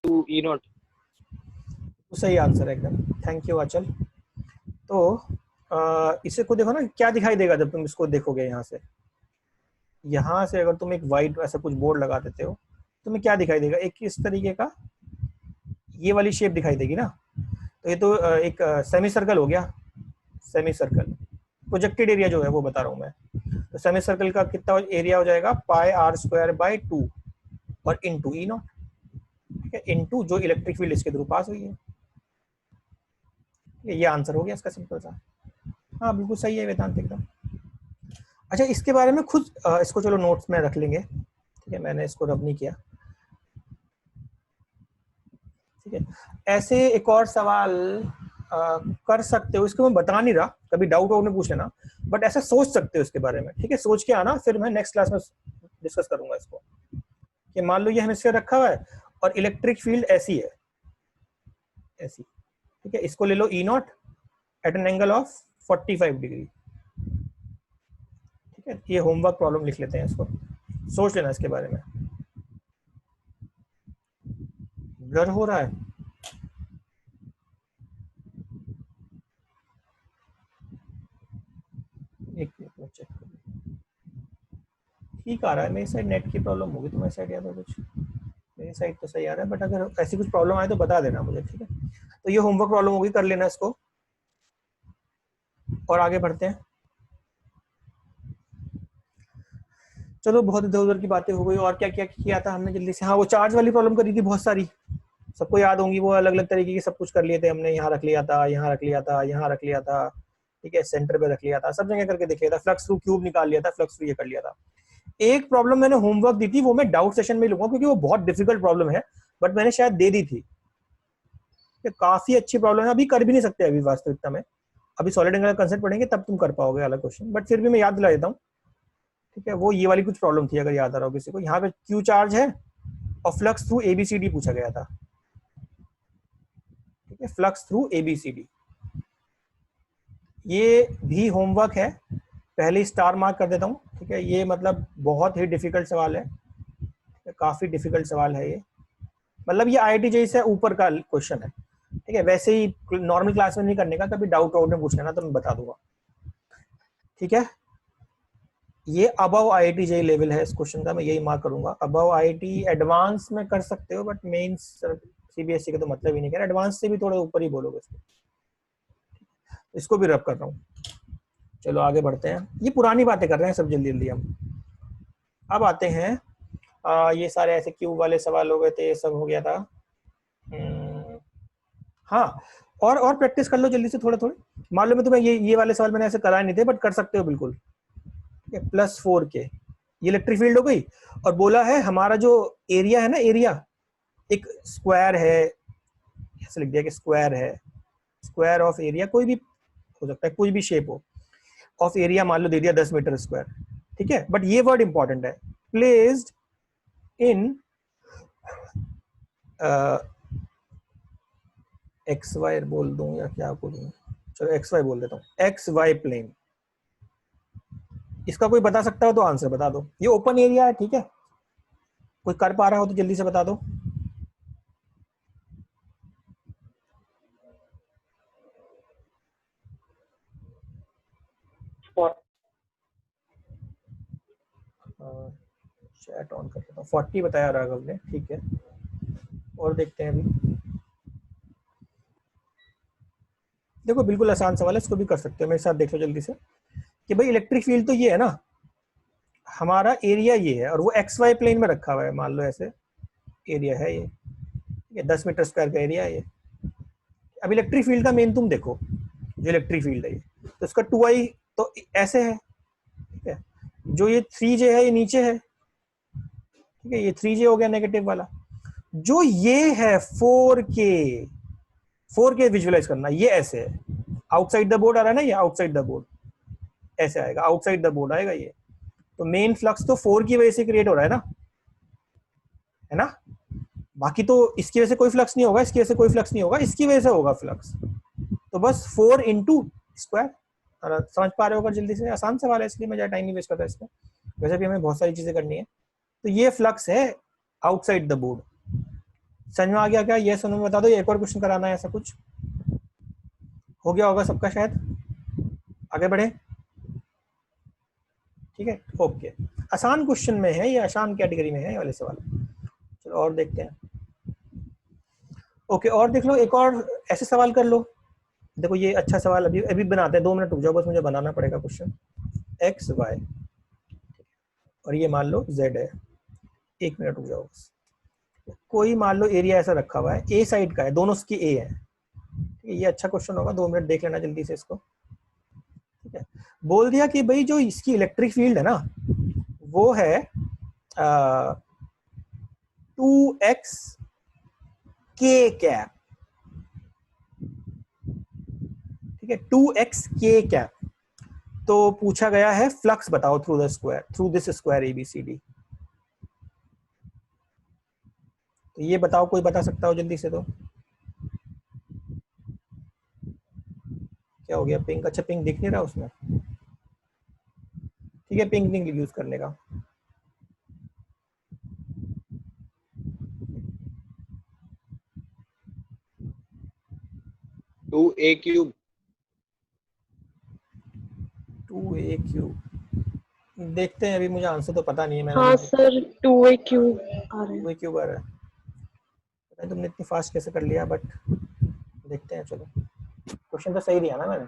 To E not. तो सही answer है एकदम, थैंक यू अचल। तो इसे को देखो ना, क्या दिखाई देगा जब तुम इसको देखोगे यहाँ से अगर तुम एक वाइट ऐसा कुछ बोर्ड लगा देते हो, तुम्हें क्या दिखाई देगा? एक इस तरीके का ये वाली शेप दिखाई देगी ना। तो ये तो एक सेमी सर्कल हो गया, सेमी सर्कल। प्रोजेक्टेड एरिया जो है वो बता रहा हूँ मैं। तो सेमी सर्कल का कितना एरिया हो जाएगा? पाई आर स्क्वायर बाई 2 और इनटू ई नॉट, ठीक है, इनटू जो इलेक्ट्रिक फील्ड इसके थ्रू पास हुई है। ये आंसर हो गया इसका, सिंपल सा। हाँ बिल्कुल सही है वेदांत एकदम। अच्छा, इसके बारे में खुद इसको चलो नोट्स में रख लेंगे, ठीक है, मैंने इसको रब नहीं किया, ठीक है। ऐसे एक और सवाल कर सकते हो, इसको मैं बता नहीं रहा, कभी डाउट हो पूछ लेना, बट ऐसा सोच सकते हो इसके बारे में, ठीक है, सोच के आना, फिर मैं नेक्स्ट क्लास में डिस्कस करूंगा इसको। कि मान लो ये हेमिस्फीयर रखा हुआ है और इलेक्ट्रिक फील्ड ऐसी है, ऐसी, ठीक है, इसको ले लो E not at an angle of 45 degree, ठीक है। ये होमवर्क प्रॉब्लम लिख लेते हैं, इसको सोच लेना इसके बारे में। ब्लर हो रहा है? एक मिनट चेक कर, ठीक आ रहा है मेरी साइड, नेट की प्रॉब्लम होगी तुम्हारी साइड या तो कुछ, मेरी साइड तो सही आ रहा है, बट अगर ऐसी कुछ प्रॉब्लम आए तो बता देना मुझे, ठीक है। तो ये होमवर्क प्रॉब्लम होगी, कर लेना इसको, और आगे बढ़ते हैं। चलो बहुत इधर उधर की बातें हो गई, और क्या क्या किया था हमने जल्दी से? हाँ, वो चार्ज वाली प्रॉब्लम करी थी बहुत सारी, सबको याद होंगी, वो अलग अलग तरीके की सब कुछ कर लिए थे हमने, यहाँ रख लिया था, यहाँ रख लिया था, यहाँ रख लिया था, ठीक है, सेंटर पे रख लिया था, सब जगह करके देख लिया था, फ्लक्स थ्रू क्यूब निकाल लिया था, फ्लक्स थ्रू ये कर लिया था। एक प्रॉब्लम मैंने होमवर्क दी थी, वो मैं डाउट सेशन में लूंगा क्योंकि वो बहुत डिफिकल्ट प्रॉब्लम है, बट मैंने शायद दे दी थी, काफी अच्छी प्रॉब्लम है, अभी कर भी नहीं सकते अभी वास्तविकता में, अभी सॉलिड एंगल का कंसेप्ट पढ़ेंगे तब तुम कर पाओगे अलग क्वेश्चन, बट फिर भी मैं याद दिला देता हूँ, ठीक है। वो ये वाली कुछ प्रॉब्लम थी, अगर याद आ रहा हो किसी को। यहाँ पे क्यू चार्ज है और फ्लक्स थ्रू एबीसीडी पूछा गया था, ठीक है, फ्लक्स थ्रू एबीसीडी। ये भी होमवर्क है, पहले स्टार मार्क कर देता हूँ, ठीक है। ये मतलब बहुत ही डिफिकल्ट सवाल है, काफी डिफिकल्ट सवाल है ये, मतलब ये आईआईटी जेईई से ऊपर का क्वेश्चन है, ठीक है। वैसे ही नॉर्मल क्लास में नहीं करने का, कभी डाउट आउट में पूछ लेना तो मैं बता दूंगा, ठीक है। ये अबव आईआईटी जेईई लेवल है इस क्वेश्चन का, मैं यही मार्क करूंगा। अबव आईआईटी एडवांस में कर सकते हो, बट मेंस सीबीएसई का तो मतलब ही नहीं है, एडवांस से भी थोड़ा ऊपर ही बोलोगे इसको भी रब कर रहा हूँ। चलो आगे बढ़ते हैं, ये पुरानी बातें कर रहे हैं सब जल्दी जल्दी हम। अब आते हैं ये सारे ऐसे क्यूब वाले सवाल हो गए थे, ये सब हो गया था। हाँ, और प्रैक्टिस कर लो जल्दी से थोड़े थोड़े। मालूम है तुम्हें ये वाले सवाल मैंने ऐसे कराए नहीं थे, बट कर सकते हो बिल्कुल, ठीक है। +4 के ये इलेक्ट्रिक फील्ड हो गई, और बोला है हमारा जो एरिया है ना, एरिया एक स्क्वायर है, ऐसे लिख दिया कि स्क्वायर है, स्क्वायर ऑफ एरिया कोई भी हो सकता है, कोई भी शेप हो, ऑफ एरिया मान लो दे दिया 10 मीटर स्क्वायर, ठीक है। बट ये वर्ड इंपॉर्टेंट है, प्लेस्ड इन एक्स वाई बोल दूं या क्या बोलूं, चलो एक्स वाई बोल देता हूँ, एक्स वाई प्लेन। इसका कोई बता सकता हो तो आंसर बता दो। ये ओपन एरिया है, ठीक है, कोई कर पा रहा हो तो जल्दी से बता दो। चैट ऑन कर देता हूँ, 40 बताया राघव ने, ठीक है। और देखते हैं अभी, देखो बिल्कुल आसान सवाल है, इसको भी कर सकते हो, मेरे साथ देख लो जल्दी से। कि भाई इलेक्ट्रिक फील्ड तो ये है ना, हमारा एरिया ये है, और वो एक्स वाई प्लेन में रखा हुआ है, मान लो ऐसे एरिया है ये 10 मीटर स्क्वायर का एरिया है ये। अब इलेक्ट्रिक फील्ड का मेन तुम देखो, जो इलेक्ट्रिक फील्ड है ये, तो इसका 2i तो ऐसे है, ठीक है। जो ये 3j है ये नीचे है, ठीक है, ये 3j हो गया नेगेटिव वाला। जो ये है 4k विजुअलाइज करना, ये ऐसे है, आउटसाइड द बोर्ड आ रहा है ना, ये आउटसाइड द बोर्ड ऐसे आएगा, आउटसाइड द बोर्ड आएगा ये। तो मेन फ्लक्स तो 4 की वजह से क्रिएट हो रहा है ना। बाकी तो इसकी वजह से कोई फ्लक्स नहीं होगा, इसकी वजह से कोई फ्लक्स नहीं होगा, इसकी वजह से होगा फ्लक्स। तो बस 4 इंटू स्क्वायर, समझ पा रहे हो? अगर जल्दी से, आसान सवाल है इसलिए मैं ज़्यादा टाइम नहीं वेस्ट करता इसमें, वैसे भी हमें बहुत सारी चीजें करनी है। तो ये फ्लक्स है आउटसाइड द बोर्ड, समझ में आ गया क्या? ये सुनो बता दो, एक और क्वेश्चन कराना है, ऐसा कुछ हो गया होगा सबका शायद। आगे बढ़े, ठीक है, ओके। आसान क्वेश्चन में है ये, आसान कैटेगरी में है ये वाले सवाल। चलो और देखते हैं। ओके, और देख लो, एक और ऐसे सवाल कर लो। देखो ये अच्छा सवाल, अभी अभी बनाते हैं, 2 मिनट रुक जाओ बस, मुझे बनाना पड़ेगा क्वेश्चन। एक्स वाई और ये मान लो जेड है, 1 मिनट रुक जाओ बस। कोई मान लो एरिया ऐसा रखा हुआ है, ए साइड का है, दोनों उसकी ए है, ठीक है, ये अच्छा क्वेश्चन होगा, 2 मिनट देख लेना जल्दी से इसको। ठीक है, बोल दिया कि भाई जो इसकी इलेक्ट्रिक फील्ड है ना, वो है 2x के कैप, ठीक है, 2x के कैप। तो पूछा गया है फ्लक्स बताओ through the square, through this square ABCD. तो ये बताओ, कोई बता सकता हो जल्दी से? तो क्या हो गया? पिंक, अच्छा पिंक दिख नहीं रहा उसमें, ठीक है, पिंक नहीं यूज करने का। टू ए क्यूब 2a³ देखते हैं, अभी मुझे आंसर तो पता नहीं है। मैंने हाँ सर 2a क्यूब आ रहा है। 2a³ आ रहा है, पता नहीं तुमने इतनी फास्ट कैसे कर लिया, बट देखते हैं। चलो, क्वेश्चन तो सही दिया ना मैंने?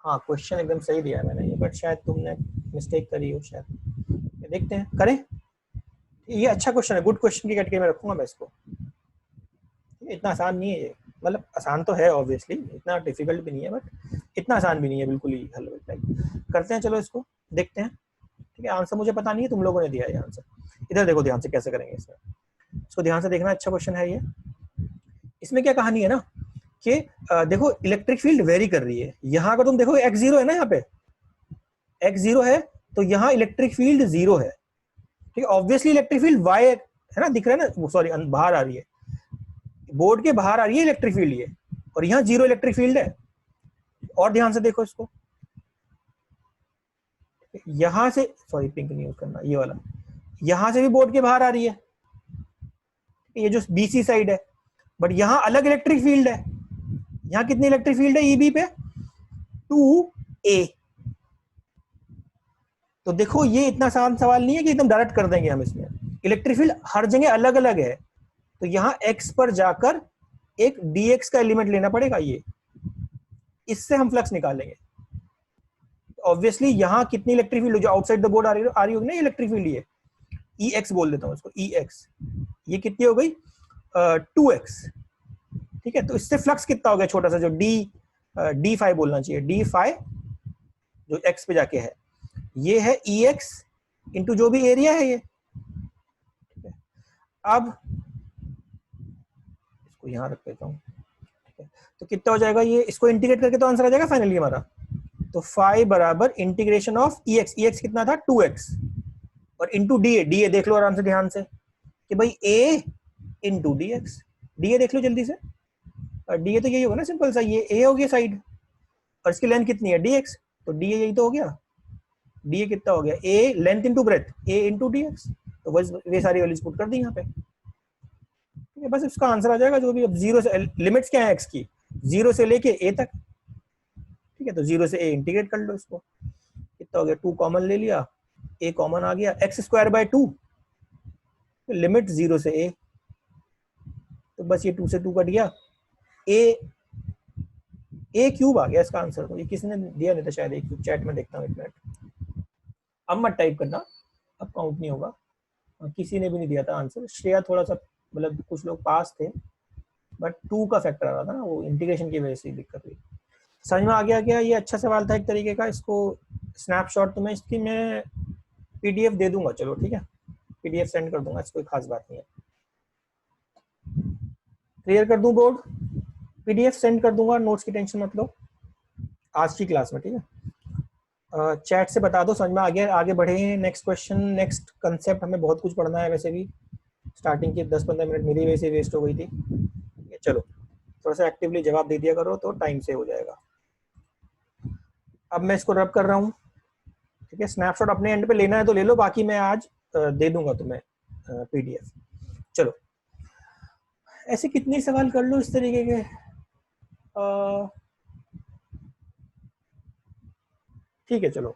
हाँ, क्वेश्चन एकदम सही दिया है मैंने ये, बट शायद तुमने मिस्टेक करी हो शायद। देखते हैं, करें। ये अच्छा क्वेश्चन है, गुड क्वेश्चन की कैटेगरी में रखूंगा मैं इसको। इतना आसान नहीं है ये, मतलब आसान तो है ऑब्वियसली, इतना डिफिकल्ट भी नहीं है, बट इतना आसान भी नहीं है, बिल्कुल ही हल करते हैं। चलो इसको देखते हैं, ठीक है। आंसर मुझे पता नहीं है, तुम लोगों ने दिया है आंसर। इधर देखो ध्यान से कैसे करेंगे इसमें, इसको ध्यान से देखना, अच्छा क्वेश्चन है ये। इसमें क्या कहानी है ना कि देखो इलेक्ट्रिक फील्ड वेरी कर रही है। यहाँ अगर तुम देखो x0 है ना, यहाँ पे x0 है, तो यहाँ इलेक्ट्रिक फील्ड 0 है, ठीक है। ऑब्वियसली इलेक्ट्रिक फील्ड y है ना, दिख रहा है ना, सॉरी बाहर आ रही है, बोर्ड के बाहर आ रही है इलेक्ट्रिक फील्ड ये, और यहाँ 0 इलेक्ट्रिक फील्ड है। और ध्यान से देखो इसको, यहां से, सॉरी पिंक नहीं यूज करना, ये वाला, यहां से भी बोर्ड के बाहर आ रही है, ये जो बीसी साइड है, बट यहाँ अलग इलेक्ट्रिक फील्ड है। यहाँ कितनी इलेक्ट्रिक फील्ड है ईबी पे? 2a। तो देखो ये इतना आसान सवाल नहीं है कि एकदम डायरेक्ट कर देंगे हम इसमें। इलेक्ट्रिक फील्ड हर जगह अलग अलग है, तो यहाँ x पर जाकर एक dx का एलिमेंट लेना पड़ेगा, ये इससे हम फ्लक्स निकालेंगे। ऑब्वियसली यहाँ कितनी इलेक्ट्रिक फील्ड जो आउटसाइड द बोर्ड आ रही होगी ना इलेक्ट्रिक फील्ड, ये EX बोल देता हूँ इसको, EX, ये कितनी हो गई? 2x, ठीक है। तो इससे फ्लक्स कितना हो गया छोटा सा, जो d5 बोलना चाहिए, d5 जो x पे जाके है, ये है EX इंटू जो भी एरिया है ये, ठीक है। अब इसको यहाँ रख देता हूँ, ठीक है। तो कितना हो जाएगा ये, इसको इंटीग्रेट करके तो आंसर आ जाएगा फाइनली हमारा। तो फाई बराबर इंटीग्रेशन ऑफ EX कितना था? 2x, और इंटू DA देख लो आराम से ध्यान से कि भाई A इंटू DX, DA देख लो जल्दी से, DA तो यही होगा ना, सिंपल सा, ये A हो गया साइड, और इसकी लेंथ कितनी है? DX, तो DA यही तो हो गया। DA कितना हो गया? A length into breadth, A into DX, तो बस वे सारी वैल्यूज पुट कर दी यहाँ पे, ठीक है। बस इसका आंसर आ जाएगा जो भी। अब 0 से, लिमिट्स क्या है x की? 0 से लेके a तक, ठीक है। तो 0 से a इंटीग्रेट कर लो इसको, कितना हो गया? 2 कॉमन ले लिया, a कॉमन आ गया, x²/2, लिमिट 0 से a, तो बस ये 2 से 2 कट गया, a³ आ गया इसका आंसर। तो ये किसने दिया? नहीं था शायद a³, चैट में देखता हूँ 1 मिनट। अब मत टाइप करना, अब काउंट नहीं होगा, किसी ने भी नहीं दिया था आंसर। श्रेया थोड़ा सा, मतलब कुछ लोग पास थे, बट 2 का फैक्टर आ रहा था ना, वो इंटीग्रेशन की वजह से दिक्कत हुई। समझ में आ गया क्या? ये अच्छा सवाल था एक तरीके का। इसको स्नैपशॉट तुम्हें इसकी मैं PDF दे दूंगा, चलो ठीक है, PDF सेंड कर दूंगा, इसको कोई खास बात नहीं है। क्लियर कर दूं बोर्ड? PDF सेंड कर दूंगा, नोट्स की टेंशन मत लो आज की क्लास में, ठीक है। चैट से बता दो समझ में आ गया। आगे बढ़े, नेक्स्ट क्वेश्चन, नेक्स्ट कंसेप्ट। हमें बहुत कुछ पढ़ना है, वैसे भी स्टार्टिंग के 10-15 मिनट मेरी वजह से वेस्ट हो गई थी। चलो थोड़ा सा एक्टिवली जवाब दे दिया करो तो टाइम से हो जाएगा। अब मैं इसको रब कर रहा हूँ, ठीक है। स्नैपशॉट अपने एंड पे लेना है तो ले लो, बाकी मैं आज दे दूंगा तुम्हें PDF। चलो ऐसे कितने सवाल कर लो इस तरीके के। ठीक है चलो,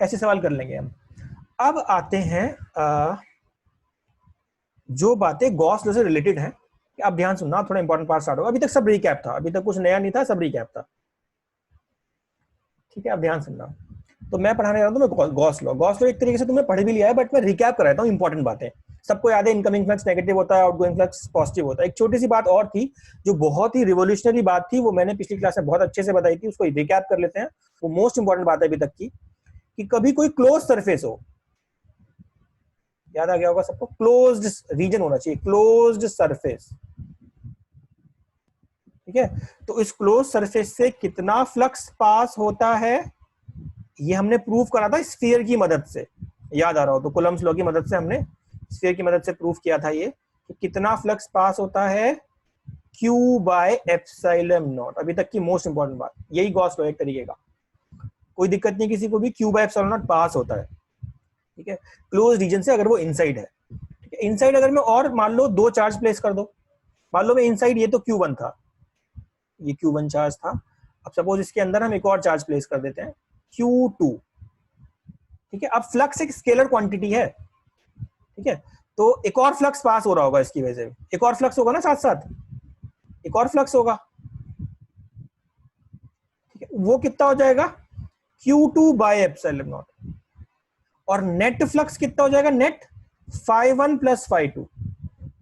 ऐसे सवाल कर लेंगे हम। अब आते हैं जो बातें गॉस लॉ से रिलेटेड हैं। आप ध्यान सुनना, थोड़ा इंपॉर्टेंट पार्ट स्टार्ट होगा। अभी तक सब रिकैप था, अभी तक कुछ नया नहीं था, सब रिकैप था। ठीक है, आप ध्यान सुनना। तो मैं पढ़ाने जा रहा हूँ तुम्हें गॉस लॉ। गॉस लॉ एक तरीके से तुमने पढ़ भी लिया है, बट मैं रिकैप कराता हूँ इंपॉर्टेंट बातें। सबको याद है इनकमिंग फ्लक्स नेगेटिव होता है, आउटगोइंग फ्लक्स पॉजिटिव होता है। एक छोटी सी बात और थी जो बहुत ही रिवोल्यूशनरी बात थी, वो मैंने पिछली क्लास में बहुत अच्छे से बताई थी, उसको रिकैप कर लेते हैं। वो मोस्ट इंपॉर्टेंट बात है अभी तक की, कि कभी कोई क्लोज सरफेस हो, याद आ गया होगा सबको, क्लोज्ड रीजन होना चाहिए, क्लोज्ड सरफेस। ठीक है, तो इस क्लोज सरफेस से कितना फ्लक्स पास होता है, ये हमने प्रूव करा था स्फीयर की मदद से। याद आ रहा हो तो कूलम्ब्स लॉ की मदद से हमने स्फीयर की मदद से प्रूव किया था ये, कि कितना फ्लक्स पास होता है, Q बाय एप्सिलॉन नॉट। अभी तक की मोस्ट इंपॉर्टेंट बात, यही गॉस लॉ एक तरीके का। कोई दिक्कत नहीं किसी को भी, Q by epsilon not pass होता है। ठीक है, क्लोज रीजन से अगर वो इनसाइड है। ठीक है, इनसाइड अगर मैं और मान लो दो चार्ज प्लेस कर दो, मान लो मैं इनसाइड, ये तो Q1 था, ये Q1 चार्ज था। अब सपोज इसके अंदर हम एक और चार्ज प्लेस कर देते हैं, Q2। ठीक है, अब फ्लक्स एक स्केलर क्वांटिटी है। ठीक है, तो एक और फ्लक्स पास हो रहा होगा इसकी वजह से, एक और फ्लक्स होगा ना साथ साथ, एक और फ्लक्स होगा। ठीक है, वो कितना हो जाएगा, Q2 बाय एप्सिलॉन नॉट। और नेट फ्लक्स कितना हो जाएगा, नेट φ1 प्लस φ2।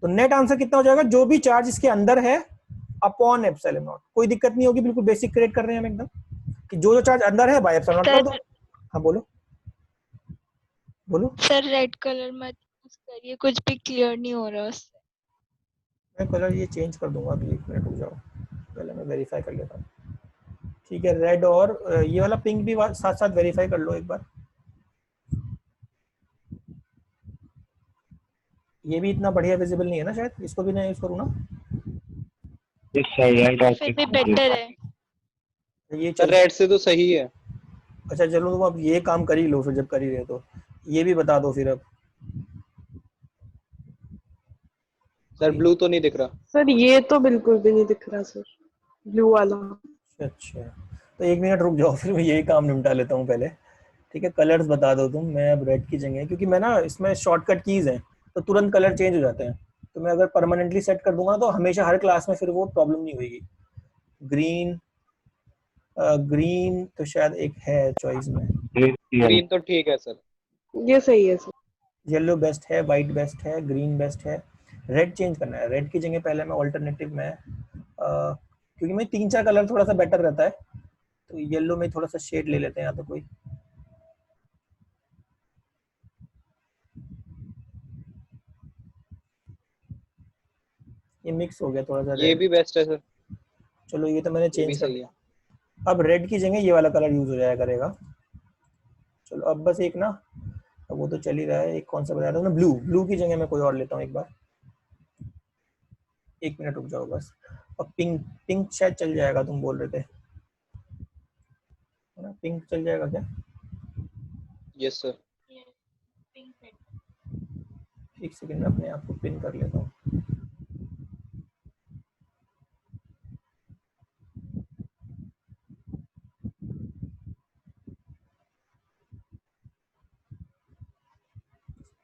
तो नेट आंसर कितना हो जाएगा, जो भी चार्ज इसके अंदर है अपॉन एप्सिलॉन नॉट। कोई दिक्कत नहीं होगी, बिल्कुल बेसिक क्रिएट कर रहे हैं हम एकदम, कि जो जो चार्ज अंदर है बाय एप्सिलॉन नॉट कर दो। हाँ बोलो बोलो। सर रेड कलर मत यूज करिए, कुछ भी क्लियर नहीं हो रहा उससे। मैं कलर ये चेंज कर दूंगा, अभी 1 मिनट रुक जाओ, पहले मैं वेरीफाई कर लेता हूँ। ठीक है, रेड और ये वाला पिंक भी साथ साथ वेरीफाई कर लो एक बार। ये भी इतना बढ़िया विजिबल नहीं है ना शायद, इसको भी मैं यूज करूँ ना। फिर भी बेटर है। ये सर चल, रेड से तो सही है। अच्छा चलो तुम अब ये काम कर ही लो फिर, जब कर ही रहे तो ये भी बता दो फिर अब। सर ब्लू तो नहीं दिख रहा। सर ये तो बिल्कुल भी नहीं दिख रहा सर, ब्लू वाला। अच्छा, तो 1 मिनट रुक जाओ, फिर मैं यही काम निपटा लेता हूँ पहले। ठीक है, कलर्स बता दो तुम, मैं अब रेड की जगह, क्योंकि मैं ना इसमें शॉर्टकट कीज हैं तो तुरंत कलर चेंज हो जाते हैं, तो मैं अगर परमानेंटली सेट कर दूंगा तो हमेशा हर क्लास में फिर वो प्रॉब्लम नहीं होगी। ग्रीन, ग्रीन तो शायद एक है चॉइस में, ग्रीन तो ठीक है सर। ये सही है सर। येलो बेस्ट है, वाइट बेस्ट है, ग्रीन बेस्ट है। रेड चेंज करना है, रेड की जगह पहले मैं ऑल्टरनेटिव में क्योंकि मैं 3-4 कलर थोड़ा सा बेटर रहता है, तो येलो में थोड़ा सा शेड ले लेते हैं या तो कोई। ये मिक्स हो गया थोड़ा सा ये रेड। भी बेस्ट है सर। चलो ये तो मैंने ये भी चेंज कर सही दिया। है। अब रेड की जगह ये वाला कलर यूज हो जाया करेगा। चलो अब बस एक ना, अब वो तो चल ही रहा है, एक कौन सा बताया था ना, ब्लू। ब्लू की जगह मैं कोई और लेता हूँ एक बार, 1 मिनट रुक जाओ बस। अब पिंक, पिंक शायद चल जाएगा, तुम बोल रहे थे है ना, पिंक चल जाएगा क्या। Yes sir. एक सेकंड में अपने आप को पिन कर लेता हूँ।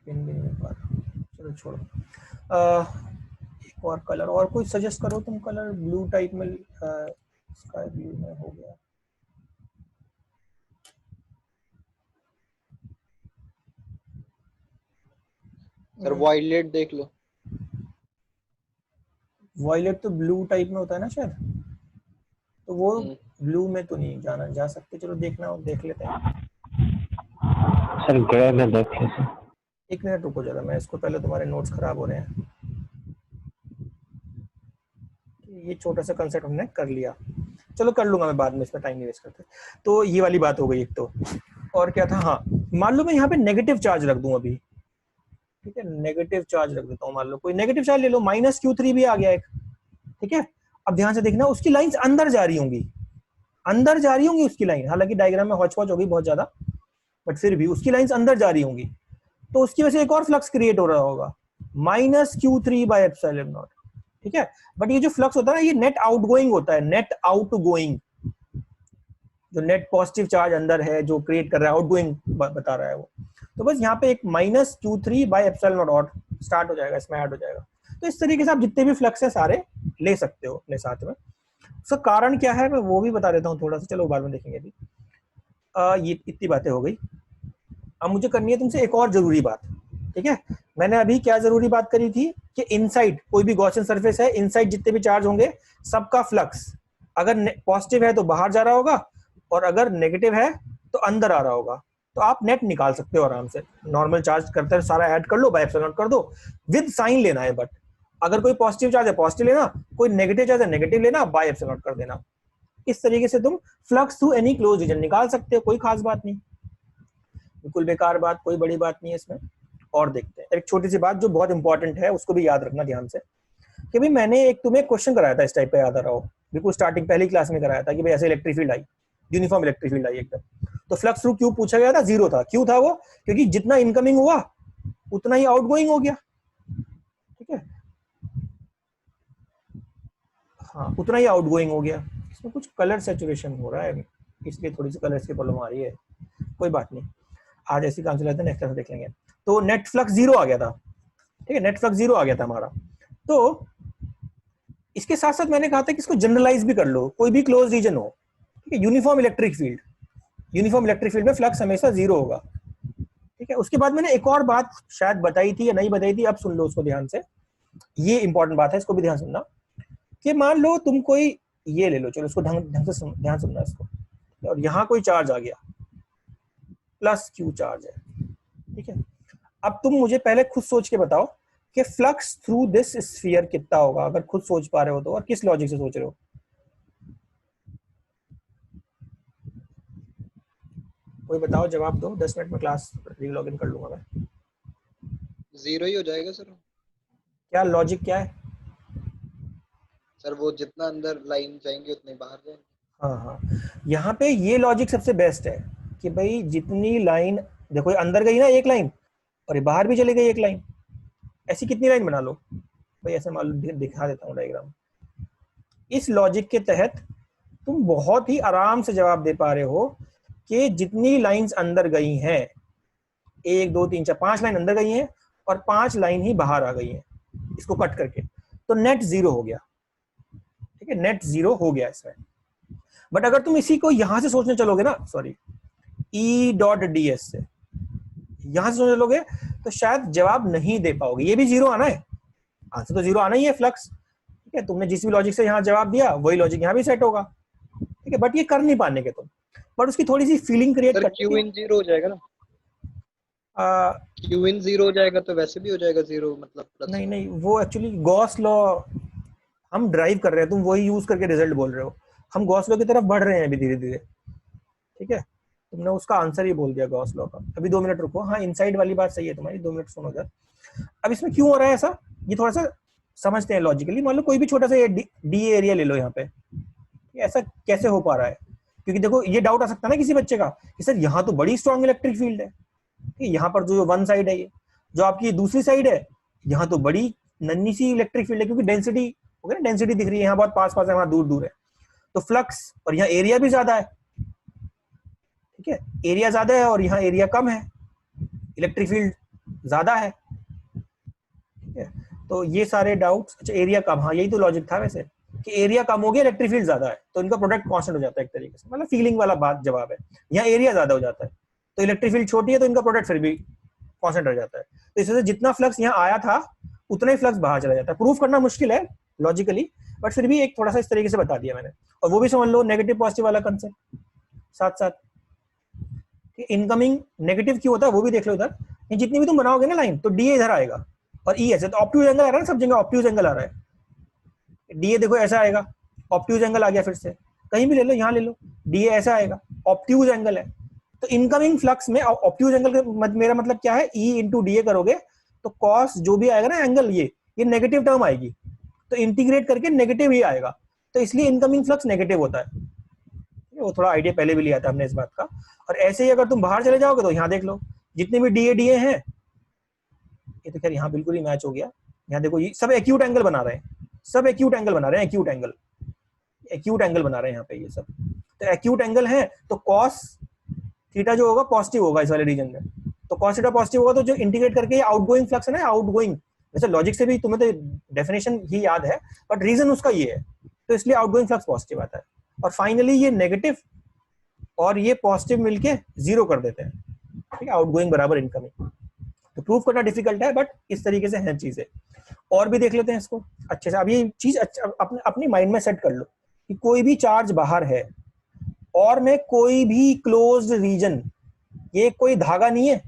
पिन भी नहीं पा रहा, चलो छोड़ो। एक और कलर, और कोई सजेस्ट करो तुम कलर, ब्लू टाइप में, स्काई ब्लू में हो गया। सर वायलेट देख लो। वॉयलेट तो ब्लू टाइप में होता है ना शायद, तो वो हम्म। ब्लू में तो नहीं जाना जा सकते। चलो देखना, देख लेते हैं। सर ग्रे में देख लेते। 1 मिनट रुको जरा, मैं इसको पहले, तुम्हारे नोट्स खराब हो रहे हैं। ये छोटा सा कंसेप्ट हमने कर लिया, चलो कर लूंगा मैं बाद में, इसमें टाइम नहीं वेस्ट करते। तो ये वाली बात हो गई एक तो। और क्या था, हाँ मान लो मैं यहाँ पे नेगेटिव चार्ज रख दूं अभी। ठीक है, नेगेटिव चार्ज रख देता हूँ, मान लो कोई नेगेटिव चार्ज ले लो, -Q3 भी आ गया एक। ठीक है, अब ध्यान से देखना, उसकी लाइंस अंदर जा रही होंगी, अंदर जा रही होंगी उसकी लाइन, हालांकि डायग्राम में हौच पौच होगी बहुत ज्यादा, बट फिर भी उसकी लाइंस अंदर जा रही होंगी, तो उसकी वजह से एक और फ्लक्स क्रिएट हो रहा होगा, -Q3 बाय एप्सिलॉन नॉट। ठीक है। बट ये जो फ्लक्स होता है ना, ये नेट आउटगोइंग होता है, नेट आउटगोइंग। जो नेट पॉजिटिव चार्ज अंदर है जो क्रिएट कर रहा है, आउटगोइंग बता रहा है वो। तो बस यहाँ पे एक minus Q3 by epsilon not start हो जाएगा, इसमें ऐड हो जाएगा। तो इस तरीके से आप जितने भी फ्लक्स है सारे ले सकते हो अपने साथ में। उसका कारण क्या है मैं वो भी बता देता हूँ थोड़ा सा, चलो बाद में देखेंगे अभी। ये इतनी बातें हो गई। अब मुझे करनी है तुमसे एक और जरूरी बात, ठीक है। मैंने अभी क्या जरूरी बात करी थी कि इनसाइड कोई भी गॉसियन सरफेस है, इनसाइड जितने भी चार्ज होंगे सबका फ्लक्स अगर पॉजिटिव है तो बाहर जा रहा होगा, और अगर नेगेटिव है तो अंदर आ रहा होगा। तो आप नेट निकाल सकते हो आराम से, नॉर्मल चार्ज करते हैं सारा ऐड कर लो, बाय एप्सिलॉन नॉट कर दो, विद साइन लेना है। बट अगर कोई पॉजिटिव चार्ज है पॉजिटिव लेना, कोई नेगेटिव चार्ज है नेगेटिव लेना, बाय एप्सिलॉन नॉट कर देना। इस तरीके से तुम flux through any close region निकाल सकते हो, कोई खास बात नहीं, बिल्कुल बेकार बात, कोई बड़ी बात नहीं है इसमें। और देखते हैं एक छोटी सी बात जो बहुत इंपॉर्टेंट है, उसको भी याद रखना ध्यान से, कि भाई मैंने एक तुम्हें क्वेश्चन कराया था इस टाइप का, याद आ रहा हो, बिल्कुल स्टार्टिंग पहली क्लास में कराया था कि भाई ऐसे electric field I, uniform electric field I एकदम। तो फ्लक्स थ्रू क्यू पूछा गया था, 0 था। क्यों था वो? क्योंकि जितना इनकमिंग हुआ उतना ही आउटगोइंग हो गया, ठीक है। हाँ, उतना ही आउटगोइंग हो गया। इसमें कुछ कलर सैचुरेशन हो रहा है, इसलिए थोड़ी सी कलर्स की प्रॉब्लम आ रही है, कोई बात नहीं, आज ऐसी काम चलाते हैं, नेक्स्ट टाइम देख लेंगे। तो नेट फ्लक्स 0 आ गया था, ठीक है, नेट फ्लक्स 0 आ गया था हमारा। तो इसके साथ साथ मैंने कहा था कि इसको जनरलाइज भी कर लो, कोई भी क्लोज रीजन हो, ठीक है, uniform electric field, uniform electric field में फ्लक्स हमेशा 0 होगा, ठीक है। उसके बाद मैंने एक और बात शायद बताई थी या नहीं बताई थी, अब सुन लो उसको ध्यान से, ये इंपॉर्टेंट बात है, इसको भी ध्यान सुनना। कि मान लो तुम कोई ये ले लो, चलो इसको ढंग से ध्यान सुनना इसको, और यहाँ कोई चार्ज आ गया, प्लस Q चार्ज है, ठीक है। अब तुम मुझे पहले खुद सोच के बताओ कि फ्लक्स थ्रू दिस स्फीयर कितना होगा, अगर खुद सोच पा रहे हो तो, और किस लॉजिक से सोच रहे हो। कोई बताओ, जवाब दो, 10 मिनट में क्लास रीलॉग इन कर लूंगा मैं। 0 ही हो जाएगा सर। क्या लॉजिक क्या है? सर वो जितना अंदर लाइन जाएंगे उतने बाहर जाएंगे। हाँ हाँ, यहाँ पे ये लॉजिक सबसे बेस्ट है कि भाई जितनी लाइन, देखो ये अंदर गई ना एक लाइन, और ये बाहर भी चली गई एक लाइन, ऐसी कितनी लाइन बना लो भाई, ऐसे मान लो, दिखा देता हूँ डायग्राम। इस लॉजिक के तहत तुम बहुत ही आराम से जवाब दे पा रहे हो कि जितनी लाइंस अंदर गई हैं, 1 2 3 4 5 लाइन अंदर गई हैं और 5 लाइन ही बाहर आ गई हैं, इसको कट करके, तो नेट 0 हो गया, ठीक है, नेट 0 हो गया इसमें। बट अगर तुम इसी को यहां से सोचने चलोगे ना, सॉरी, E.ds से यहां से सोचने चलोगे तो शायद जवाब नहीं दे पाओगे। ये भी 0 आना है, आंसर तो 0 आना ही है फ्लक्स, ठीक है। तुमने जिस भी लॉजिक से यहाँ जवाब दिया वही लॉजिक यहाँ भी सेट होगा, ठीक है। बट ये कर नहीं पाने के तुम, बट उसकी थोड़ी सी फीलिंग क्रिएट सर करते Q in 0 हो जाएगा ना, Q in 0 हो जाएगा तो वैसे भी हो जाएगा 0, मतलब प्लस। नहीं नहीं, वो एक्चुअली गॉस लॉ हम ड्राइव कर रहे हैं, तुम वही यूज करके रिजल्ट बोल रहे हो, हम गॉस लॉ की तरफ बढ़ रहे हैं अभी धीरे धीरे, ठीक है। तुमने उसका आंसर ही बोल दिया गॉस लॉ का। अभी 2 मिनट रुको, हाँ इनसाइड वाली बात सही है तुम्हारी, 2 मिनट सुनो जरा। अब इसमें क्यों हो रहा है ऐसा, ये थोड़ा सा समझते हैं लॉजिकली। मान लो कोई भी छोटा सा ये डी एरिया ले लो यहाँ पे, ऐसा कैसे हो पा रहा है? क्योंकि देखो ये डाउट आ सकता है ना किसी बच्चे का कि सर यहाँ तो बड़ी स्ट्रॉन्ग इलेक्ट्रिक फील्ड है, यहाँ पर जो वन साइड है, ये जो आपकी दूसरी साइड है, यहाँ तो बड़ी नन्ही सी इलेक्ट्रिक फील्ड है, क्योंकि डेंसिटी हो गया, डेंसिटी दिख रही है, यहाँ बहुत पास पास है, वहां दूर दूर है, तो फ्लक्स, और यहाँ एरिया भी ज्यादा है, ठीक है, एरिया ज्यादा है और यहाँ एरिया कम है, इलेक्ट्रिक फील्ड ज्यादा है, ठीक है। तो ये सारे डाउट्स, अच्छा एरिया कम, हाँ यही तो लॉजिक था वैसे, कि एरिया कम हो गया, इलेक्ट्रिक फील्ड ज्यादा है, तो इनका प्रोडक्ट कांस्टेंट हो जाता है एक तरीके से, मतलब फीलिंग वाला बात जवाब है। यहाँ एरिया ज्यादा हो जाता है तो इलेक्ट्रिक फील्ड छोटी है, तो इनका प्रोडक्ट फिर भी कांस्टेंट रह जाता है। तो इस वजह से जितना फ्लक्स यहाँ आया था उतना ही फ्लक्स बाहर चला जाता है। प्रूफ करना मुश्किल है लॉजिकली, बट फिर भी एक थोड़ा सा इस तरीके से बता दिया मैंने। और वो भी समझ लो नेगेटिव पॉजिटिव वाला कंसेप्ट साथ साथ, इनकमिंग नेगेटिव क्यों होता है वो भी देख लो इधर। जितनी भी तुम बनाओगे ना लाइन, तो डीए इधर आएगा और ई ऐसे, तो ऑब्ट्यूज एंगल आ रहा है ना सब जगह, ऑब्ट्यूज एंगल आ रहा है। डीए देखो ऐसा आएगा, ऑब्ट्यूज एंगल आ गया, फिर से कहीं भी ले लो, यहाँ ले लो, डीए ऐसा आएगा, ऑब्ट्यूज एंगल है। तो इनकमिंग फ्लक्स में ऑब्ट्यूज एंगल मेरा मतलब क्या है, ई इंटू डीए करोगे तो कॉस जो भी आएगा ना एंगल, ये नेगेटिव टर्म आएगी, तो इंटीग्रेट करके नेगेटिव ही आएगा, तो इसलिए इनकमिंग फ्लक्स नेगेटिव होता है। वो थोड़ा आइडिया पहले भी लिया था हमने इस बात का। और ऐसे ही अगर तुम बाहर चले जाओगे तो यहाँ देख लो, जितने भी डीए हैं, ये तो खैर यहाँ बिल्कुल ही मैच हो गया। यहाँ देखो ये सब एक्यूट एंगल बना रहे हैं, सब एक्यूट एंगल बना रहे हैं, एक्यूट एंगल बना रहे हैं यहाँ पे ये सब। तो एक्यूट एंगल है तो कॉस थीटा जो होगा पॉजिटिव होगा इस वाले रीजन में, तो कॉस थीटा पॉजिटिव होगा तो जो इंटीग्रेट करके आउटगोइंग फ्लक्स है ना, आउटगोइंग, वैसे लॉजिक से भी तुम्हें तो डेफिनेशन ही याद है बट रीजन उसका ये है, तो इसलिए आउटगोइंग फ्लक्स पॉजिटिव आता है। और फाइनली ये नेगेटिव और ये पॉजिटिव मिलके जीरो कर देते हैं, ठीक है, आउटगोइंग बराबर इनकमिंग। तो प्रूफ करना डिफिकल्ट है बट इस तरीके से है चीजें। और भी देख लेते हैं इसको अच्छे से। अब ये चीज अपने माइंड में सेट कर लो कि कोई भी चार्ज बाहर है और में कोई भी क्लोज्ड रीजन, ये कोई धागा नहीं है,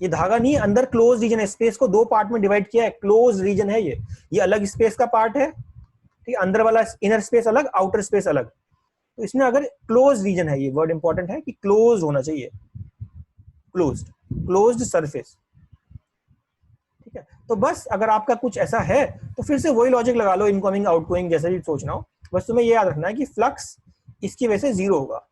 ये धागा नहीं है, अंदर क्लोज रीजन है, स्पेस को दो पार्ट में डिवाइड किया है, क्लोज रीजन है ये अलग स्पेस का पार्ट है, ठीक है, अंदर वाला इनर स्पेस अलग, आउटर स्पेस अलग। तो इसमें अगर क्लोज रीजन है, ये वर्ड इंपॉर्टेंट है कि क्लोज होना चाहिए, क्लोज्ड सरफेस, ठीक है। तो बस अगर आपका कुछ ऐसा है तो फिर से वही लॉजिक लगा लो, इनकमिंग आउटगोइंग जैसे भी सोचना हो, बस तुम्हें ये याद रखना है कि फ्लक्स इसकी वजह से जीरो होगा।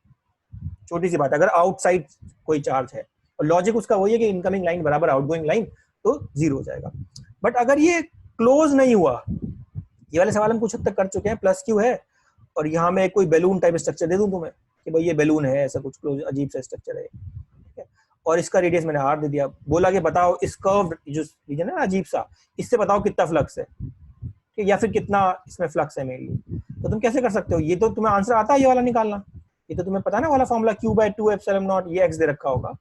छोटी सी बात है, अगर आउटसाइड कोई चार्ज है और लॉजिक उसका वही है कि इनकमिंग लाइन बराबर आउटगोइंग लाइन, तो जीरो हो जाएगा। बट अगर ये क्लोज नहीं हुआ, ये वाले सवाल हम कुछ हद तक कर चुके हैं, प्लस क्यू है और यहाँ में कोई बैलून टाइप स्ट्रक्चर दे दूं तुम्हें कि भाई ये बैलून है, ऐसा कुछ क्लोज अजीब सा स्ट्रक्चर है, ठीक है, और इसका रेडियस मैंने आर दे दिया, बोला कि बताओ इस कर्व जो रीजन है ना अजीब सा, इससे बताओ कितना फ्लक्स है, ठीक है, या फिर कितना इसमें फ्लक्स है मेनली। तो तुम कैसे कर सकते हो, ये तो तुम्हें आंसर आता है ये वाला निकालना, ये तो तुम्हें पता है ना वाला फॉर्मूला Q/2 एप्सिलॉन नॉट, ये x दे रखा होगा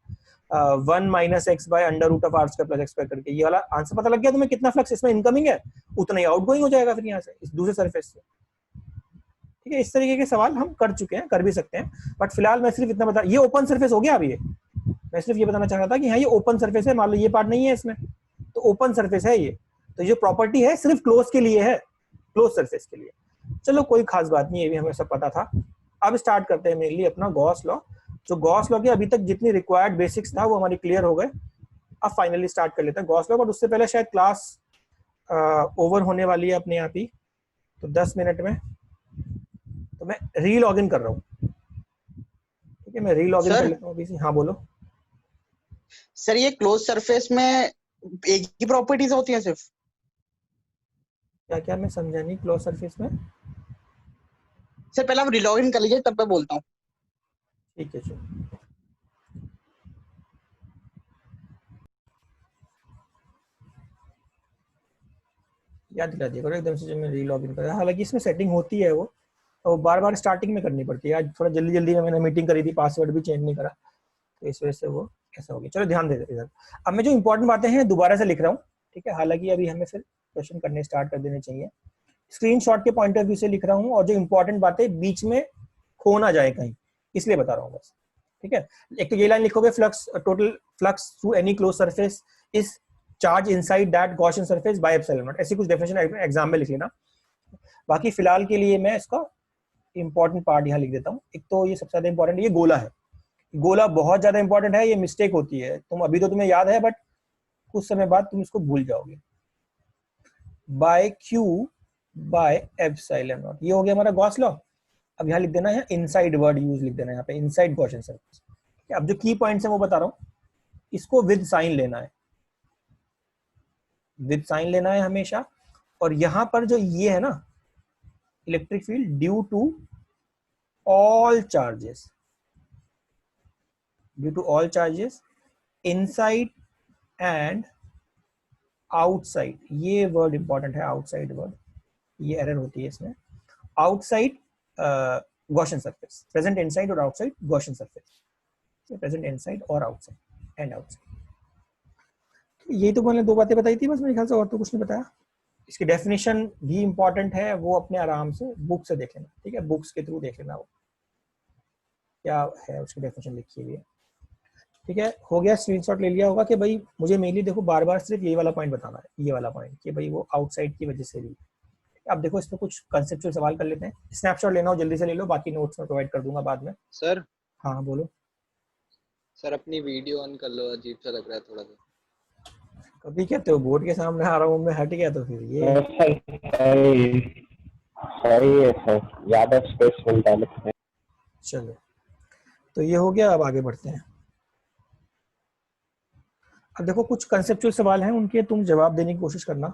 1 - x by √r² + x² करके, ये वाला आंसर पता लग गया तुम्हें कितना फ्लक्स इसमें इनकमिंग है, उतना ही आउटगोइंग हो जाएगा फिर यहाँ से इस दूसरे सरफेस से, ठीक है। इस तरीके के सवाल हम कर चुके हैं, कर भी सकते हैं, बट फिलहाल मैं सिर्फ इतना बता, ये ओपन सरफेस हो गया। अब ये मैं सिर्फ ये बताना चाह रहा था कि हाँ ये ओपन सरफेस है, मान लो ये पार्ट नहीं है इसमें, तो ओपन सरफेस है ये, तो जो प्रॉपर्टी है सिर्फ क्लोज के लिए है, क्लोज सरफेस के लिए। चलो कोई खास बात नहीं, ये भी हमें सब पता था। अब स्टार्ट करते हैं मेनली अपना गॉस लॉ। जो गॉस लॉ के अभी तक जितनी रिक्वायर्ड बेसिक्स था वो हमारी क्लियर हो गए, अब फाइनली स्टार्ट कर लेते हैं गॉस लॉ। बट उससे पहले शायद क्लास ओवर होने वाली है अपने आप ही, तो 10 मिनट में तो मैं री लॉग इन कर रहा हूँ, ठीक है, मैं री लॉग इन कर लेता हूँ अभी से। हाँ बोलो सर, ये क्लोज सरफेस में एक ही प्रॉपर्टीज होती हैं सिर्फ? क्या क्या मैं समझा नहीं, क्लोज सरफेस में सर पहले आप रीलॉग इन कर लीजिए तब मैं बोलता हूँ। ठीक है चलो। याद दिला दिया करो एकदम से जब मैं री लॉग इन कर, हालांकि इसमें सेटिंग होती है वो, तो बार बार स्टार्टिंग में करनी पड़ती है। आज थोड़ा जल्दी जल्दी में मैंने मीटिंग करी थी, पासवर्ड भी चेंज नहीं करा, तो इस वजह से वो ऐसा हो गया। चलो ध्यान दे देते इधर। अब मैं जो इंपॉर्टेंट बातें हैं दोबारा से लिख रहा हूँ, ठीक है, हालांकि अभी हमें फिर क्वेश्चन करने स्टार्ट कर देने चाहिए। स्क्रीनशॉट के पॉइंट ऑफ व्यू से लिख रहा हूँ और जो इंपॉर्टेंट बातें बीच में खो ना जाए कहीं, इसलिए बता रहा हूँ बस, ठीक है। एक तो ये लाइन लिखोगे, flux total flux through any close surface is charge inside that Gaussian surface by epsilon not, ऐसी कुछ डेफिनेशन एग्जाम में लिख लेना। बाकी फिलहाल के लिए मैं इसका इंपॉर्टेंट पार्ट यहाँ लिख देता हूँ। एक तो ये सबसे ज्यादा इंपॉर्टेंट ये गोला है, गोला बहुत ज्यादा इंपॉर्टेंट है, ये मिस्टेक होती है, तुम अभी तो तुम्हें याद है बट कुछ समय बाद तुम इसको भूल जाओगे। By Q by epsilon naught, ये हो गया हमारा गॉस लॉ। अब यहाँ लिख देना है इनसाइड, वर्ड यूज लिख देना है यहाँ पे, इनसाइड गॉसियन सरफेस। अब जो की पॉइंट्स है वो बता रहा हूँ, इसको विद साइन लेना है, विद साइन लेना है हमेशा। और यहाँ पर जो ये है ना electric field due to all charges, due to all charges inside and outside, ये वर्ड इंपॉर्टेंट है, आउटसाइड वर्ड, ये एरर होती है इसमें। Outside Gaussian surface, present inside और outside Gaussian surface, present inside और आउटसाइड एंड आउटसाइड। ये तो मैंने दो बातें बताई थी बस, मेरे ख्याल से और तो कुछ नहीं बताया। इसकी डेफिनेशन भी इंपॉर्टेंट है, वो अपने आराम से बुक से देख लेना, ठीक है, बुक्स के थ्रू देख लेना वो क्या है, उसकी डेफिनेशन लिखी हुई है, ठीक है। हो गया, स्क्रीनशॉट ले लिया होगा कि भाई मुझे मेनली देखो बार बार सिर्फ ये वाला पॉइंट बताना है, ये वाला पॉइंट कि भाई वो आउटसाइड की वजह से भी। अब देखो इसमें कुछ कंसेप्चुअल सवाल कर लेते हैं, स्नैपशॉट लेना हो जल्दी से ले लो, बाकी नोट्स में प्रोवाइड कर दूंगा बाद में। सर हाँ बोलो सर, अपनी वीडियो ऑन कर लो, अजीब सा लग रहा है थोड़ा सा। कभी कहते हो बोर्ड के सामने आ रहा हूँ मैं, हट गया तो फिर ये सही है सर, ज्यादा स्पेस मिलता है। चलो तो ये हो गया, अब आगे बढ़ते हैं। अब देखो कुछ कंसेप्चुअल सवाल हैं, उनके तुम जवाब देने की कोशिश करना,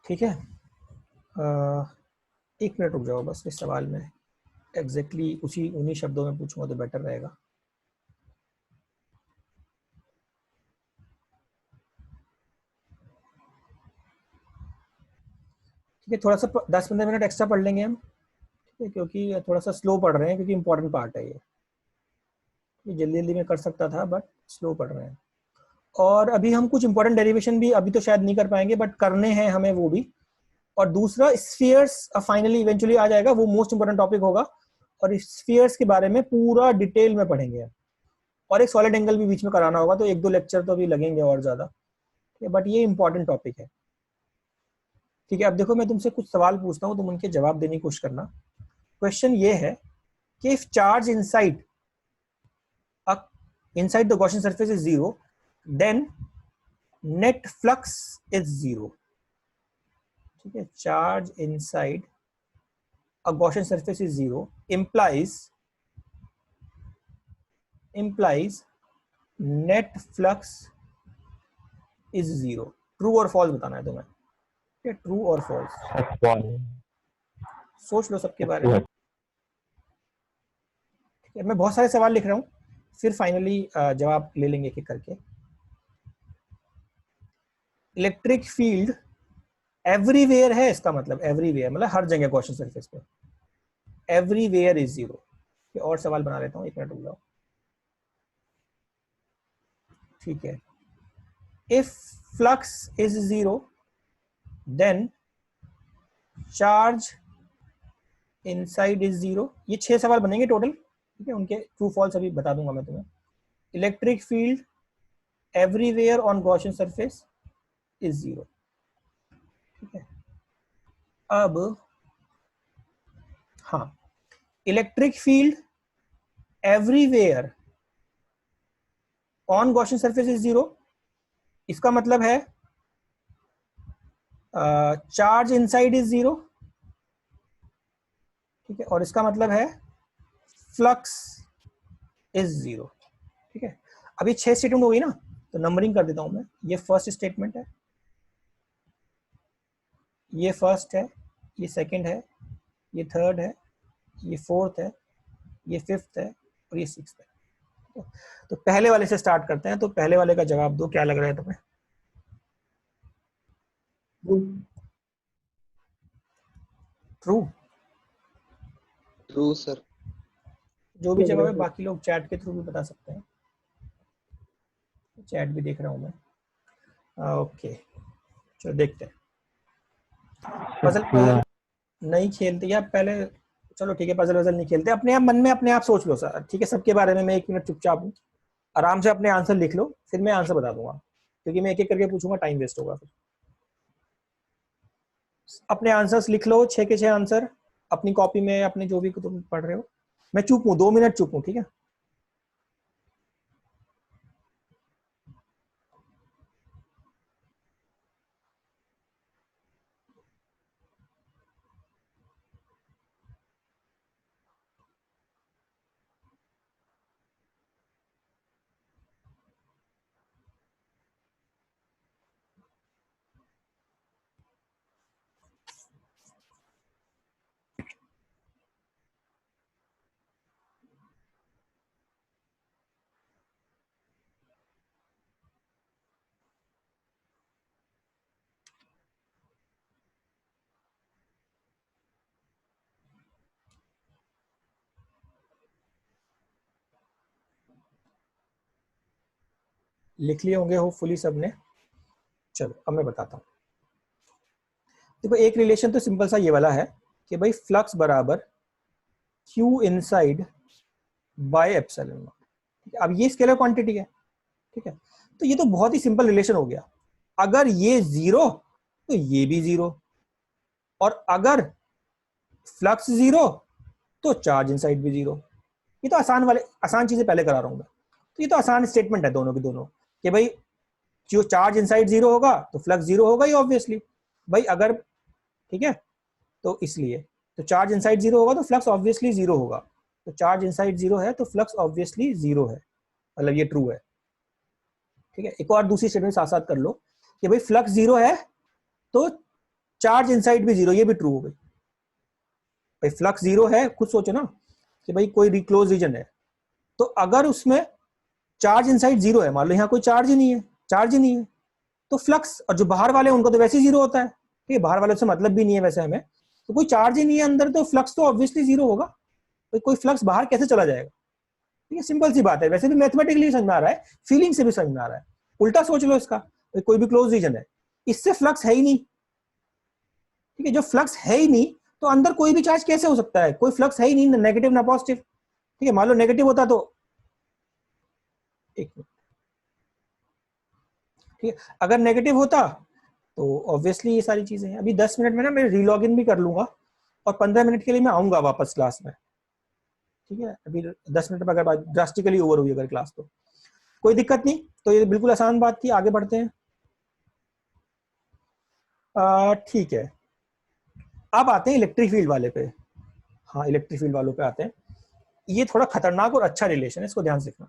ठीक है, एक मिनट रुक जाओ बस, इस सवाल में एग्जैक्टली उसी उन्हीं शब्दों में पूछूंगा तो बेटर रहेगा। ठीक है, थोड़ा सा 10-15 मिनट एक्स्ट्रा पढ़ लेंगे हम, ठीक है, क्योंकि थोड़ा सा स्लो पढ़ रहे हैं, क्योंकि इंपॉर्टेंट पार्ट है ये जल्दी जल्दी में कर सकता था बट स्लो पढ़ रहे हैं। और अभी हम कुछ इंपॉर्टेंट डेरिवेशन भी अभी तो शायद नहीं कर पाएंगे बट करने हैं हमें वो भी। और दूसरा स्फीयर्स फाइनली इवेंचुअली आ जाएगा, वो मोस्ट इंपॉर्टेंट टॉपिक होगा और स्फीयर्स के बारे में पूरा डिटेल में पढ़ेंगे। और एक सॉलिड एंगल भी बीच में कराना होगा, तो 1-2 लेक्चर तो अभी लगेंगे और ज्यादा, बट ये इंपॉर्टेंट टॉपिक है। ठीक है, अब देखो मैं तुमसे कुछ सवाल पूछता हूँ, तुम उनके जवाब देने की कोशिश करना। क्वेश्चन ये है कि if charge inside inside the Gaussian surface is 0, then net flux is 0. ठीक है, charge inside a Gaussian surface is 0 implies net flux is 0. True or false बताना है तुम्हें, ठीक है, true or false। सोच लो सबके बारे में। ठीक है, मैं बहुत सारे सवाल लिख रहा हूँ, फिर फाइनली जवाब ले लेंगे एक एक करके। इलेक्ट्रिक फील्ड एवरीवेयर है, इसका मतलब एवरीवेयर मतलब हर जगह गॉसियन सरफेस पे, एवरीवेयर इज 0। और सवाल बना लेता हूँ, एक मिनट रुक जाओ। ठीक है, if flux is 0 then charge inside is 0। ये 6 सवाल बनेंगे टोटल, ठीक है, उनके ट्रू फॉल्स अभी बता दूंगा मैं तुम्हें। Electric field everywhere on Gaussian surface is 0। ठीक है, अब हाँ, electric field everywhere on Gaussian surface is 0, इसका मतलब है चार्ज इनसाइड इज 0। ठीक है, और इसका मतलब है फ्लक्स इज 0। ठीक है, अभी 6 स्टेटमेंट हो गई ना, तो नंबरिंग कर देता हूं मैं। ये फर्स्ट स्टेटमेंट है, ये फर्स्ट है, ये सेकंड है, ये थर्ड है, ये फोर्थ है, ये फिफ्थ है और ये सिक्स्थ है। तो पहले वाले से स्टार्ट करते हैं। तो पहले वाले का जवाब दो, क्या लग रहा है तुम्हें? ट्रू? True sir. जो भी जवाब है बाकी लोग चैट के थ्रू भी बता सकते हैं, चैट भी देख रहा हूं मैं। ओके, चलो देखते हैं। पजल नहीं खेलते या पहले, चलो ठीक है, पजल वजल नहीं खेलते, अपने आप मन में अपने आप सोच लो सर। ठीक है, सबके बारे में मैं 1 मिनट चुपचाप हूँ, आराम से अपने आंसर लिख लो, फिर मैं आंसर बता दूंगा, क्योंकि मैं एक एक करके पूछूंगा, टाइम वेस्ट होगा फिर। अपने आंसर्स लिख लो, 6 के 6 आंसर अपनी कॉपी में, अपने जो भी तुम पढ़ रहे हो। मैं चुप हूँ, 2 मिनट चुप हूँ, ठीक है। लिख लिए होंगे होपफुली सबने। चलो अब मैं बताता हूँ। देखो, एक रिलेशन तो सिंपल सा ये वाला है कि भाई फ्लक्स बराबर Q inside bye epsilon not. अब ये स्केलर क्वांटिटी है, ठीक है, तो ये तो बहुत ही सिंपल रिलेशन हो गया। अगर ये 0 तो ये भी 0, और अगर फ्लक्स 0 तो चार्ज इनसाइड भी 0। ये तो आसान चीजें पहले करा रहा हूं मैं, तो ये तो आसान स्टेटमेंट है दोनों की दोनों, कि भाई जो चार्ज इनसाइड 0 होगा तो फ्लक्स 0 होगा ही ऑब्वियसली भाई। अगर ठीक है, तो इसलिए तो चार्ज इनसाइड 0 होगा तो फ्लक्स ऑब्वियसली 0 होगा। तो चार्ज इनसाइड 0 है तो फ्लक्स ऑब्वियसली 0 है, मतलब ये ट्रू है। ठीक है, एक और दूसरी स्टेटमेंट साथ साथ कर लो कि भाई फ्लक्स 0 है तो चार्ज इनसाइड भी जीरो, ये भी ट्रू हो गई। भाई फ्लक्स जीरो है, खुद सोचो ना कि भाई कोई क्लोज रीजन है, तो अगर उसमें चार्ज इनसाइड जीरो है, मान लो यहाँ कोई चार्ज ही नहीं है, चार्ज ही नहीं है, तो फ्लक्स, और जो बाहर वाले हैं उनको तो वैसे ही जीरो होता है, ठीक है, बाहर वाले से मतलब भी नहीं है वैसे हमें, तो कोई चार्ज ही नहीं है अंदर, तो फ्लक्स तो ऑब्वियसली जीरो होगा। तो कोई फ्लक्स बाहर कैसे चला जाएगा? ठीक है, सिंपल सी बात है, वैसे भी मैथमेटिकली समझ में आ रहा है, फीलिंग से भी समझ में आ रहा है। उल्टा सोच लो इसका, कोई भी क्लोज रीजन है, इससे फ्लक्स है ही नहीं, ठीक है, जो फ्लक्स है ही नहीं तो अंदर कोई भी चार्ज कैसे हो सकता है? कोई फ्लक्स है ही नहीं, नेगेटिव ना पॉजिटिव, ठीक है, मान लो नेगेटिव होता तो, एक मिनट, ठीक है, अगर नेगेटिव होता तो ऑब्वियसली ये सारी चीजें हैं। अभी 10 मिनट में ना मैं रीलॉग इन भी कर लूंगा और 15 मिनट के लिए मैं आऊंगा वापस क्लास में, ठीक है, अभी 10 मिनट में अगर बात ड्रास्टिकली ओवर हुई अगर क्लास, तो कोई दिक्कत नहीं, तो ये बिल्कुल आसान बात थी, आगे बढ़ते हैं। ठीक है, अब आते हैं इलेक्ट्रिक फील्ड वाले पे। हाँ, इलेक्ट्रिक फील्ड वालों पे आते हैं, ये थोड़ा खतरनाक और अच्छा रिलेशन है, इसको ध्यान से देखना।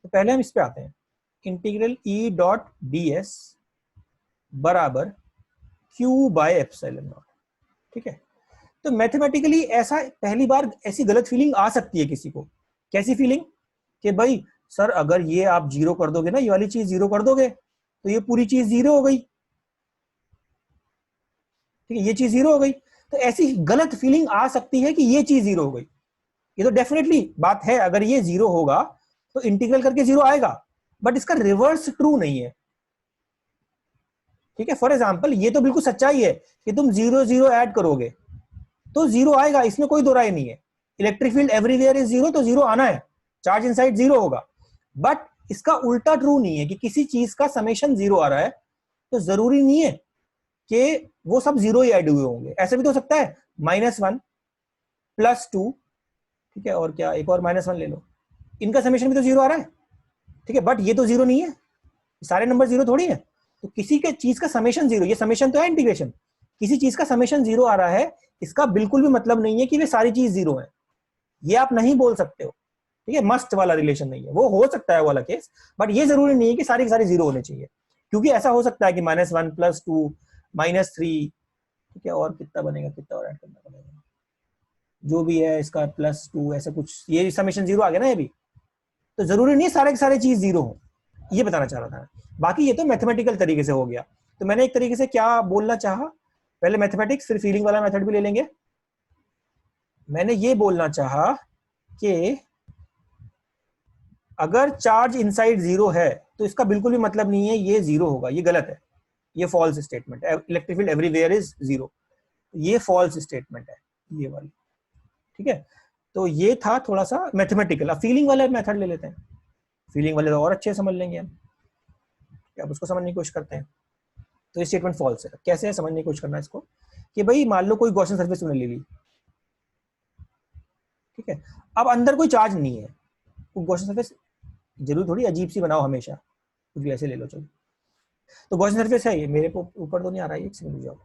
तो पहले हम इस पे आते हैं, integral E dot D S बराबर क्यू बाय एप्सिलॉन नॉट, ठीक है। तो मैथमेटिकली ऐसा पहली बार ऐसी गलत फीलिंग आ सकती है किसी को। कैसी फीलिंग? कि भाई सर अगर ये आप जीरो कर दोगे ना, ये वाली चीज जीरो कर दोगे तो ये पूरी चीज जीरो हो गई, ठीक है, ये चीज जीरो हो गई। तो ऐसी गलत फीलिंग आ सकती है कि ये चीज जीरो हो गई। ये तो डेफिनेटली बात है, अगर ये जीरो होगा तो इंटीग्रल करके जीरो आएगा, बट इसका रिवर्स ट्रू नहीं है, ठीक है। फॉर एग्जांपल ये तो बिल्कुल सच्चाई है कि तुम जीरो जीरो ऐड करोगे तो जीरो आएगा, इसमें कोई दो राय नहीं है। Electric field everywhere is zero, तो जीरो आना है, चार्ज इनसाइड जीरो होगा। बट इसका उल्टा ट्रू नहीं है कि किसी चीज का समेशन जीरो आ रहा है तो जरूरी नहीं है कि वो सब जीरो ही ऐड हुए होंगे। ऐसे भी तो हो सकता है -1 +2, ठीक है, और क्या एक और -1 ले लो, इनका समेशन भी तो जीरो आ रहा है, ठीक है, बट ये तो जीरो नहीं है, सारे नंबर जीरो थोड़ी है। तो किसी के चीज का समेशन जीरो, ये समेशन तो है इंटीग्रेशन, किसी चीज का समेशन जीरो आ रहा है, इसका बिल्कुल भी मतलब नहीं है कि वे सारी चीज जीरो है, ये आप नहीं बोल सकते हो, ठीक है। मस्ट वाला रिलेशन नहीं है, वो हो सकता है वो वाला केस, बट ये जरूरी नहीं है कि सारी की सारी जीरो होने चाहिए, क्योंकि ऐसा हो सकता है कि -1 +2 -3, ठीक है, और कितना बनेगा, कितना और ऐड करना पड़ेगा, जो भी है इसका +2 ऐसा कुछ, ये समेशन जीरो आ गया ना ये भी, तो जरूरी नहीं सारे के सारे चीज जीरो हो, ये बताना चाह रहा था। बाकी ये तो मैथमेटिकल तरीके से हो गया। तो मैंने एक तरीके से क्या बोलना चाहा, पहले मैथमेटिक्स फिर फीलिंग वाला मेथड भी ले लेंगे। मैंने ये बोलना चाहा कि अगर चार्ज इनसाइड जीरो है तो इसका बिल्कुल भी मतलब नहीं है ये जीरो होगा, ये गलत है, ये फॉल्स स्टेटमेंट है। Electric field everywhere is zero, ये फॉल्स स्टेटमेंट है ये वाली, ठीक है। तो ये था थोड़ा सा मैथमेटिकल। अब फीलिंग वाले मेथड ले लेते हैं, फीलिंग वाले तो और अच्छे समझ लेंगे हम, अब उसको समझने की कोशिश करते हैं। तो ये स्टेटमेंट फॉल्स है, कैसे है समझने की कोशिश करना है इसको, कि भाई मान लो कोई गॉसियन सरफेस तूने ले ली, ठीक है, अब अंदर कोई चार्ज नहीं है, तो गॉसियन सरफेस जरूर थोड़ी अजीब सी बनाओ हमेशा, कुछ भी ऐसे ले लो चलो। तो गॉसियन सरफेस है ये, मेरे को ऊपर तो नहीं आ रहा है, एक सेकंड जाओ,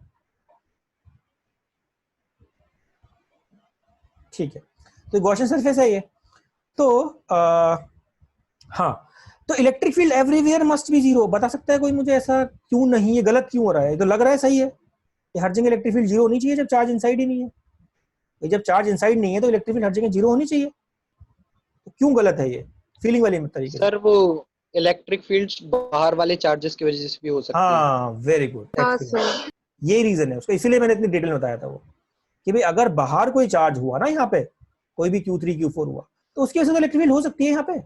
ठीक है, तो गॉसियन सरफेस है ये। तो हाँ, तो electric field everywhere must be zero, बता सकता है कोई मुझे ऐसा क्यों नहीं, ये गलत क्यों हो रहा है? तो लग रहा है सही है कि हर जगह इलेक्ट्रिक फील्ड जीरो होनी चाहिए जब चार्ज इनसाइड ही नहीं है। जब चार्ज इनसाइड नहीं है तो इलेक्ट्रिक फील्ड हर जगह जीरो होनी चाहिए, तो क्यों गलत है ये फीलिंग वाले तरीके से? सर वो इलेक्ट्रिक फील्ड्स बाहर वाले चार्जेस की वजह से भी हो सकती है। हाँ, वेरी गुड, ये रीजन है उसका, इसीलिए मैंने इतनी डिटेल में बताया था वो, कि भाई अगर बाहर कोई चार्ज हुआ ना, यहाँ पे कोई भी Q3 Q4 हुआ तो उसकी वजह से तो इलेक्ट्रिक फील्ड हो सकती है यहाँ पे।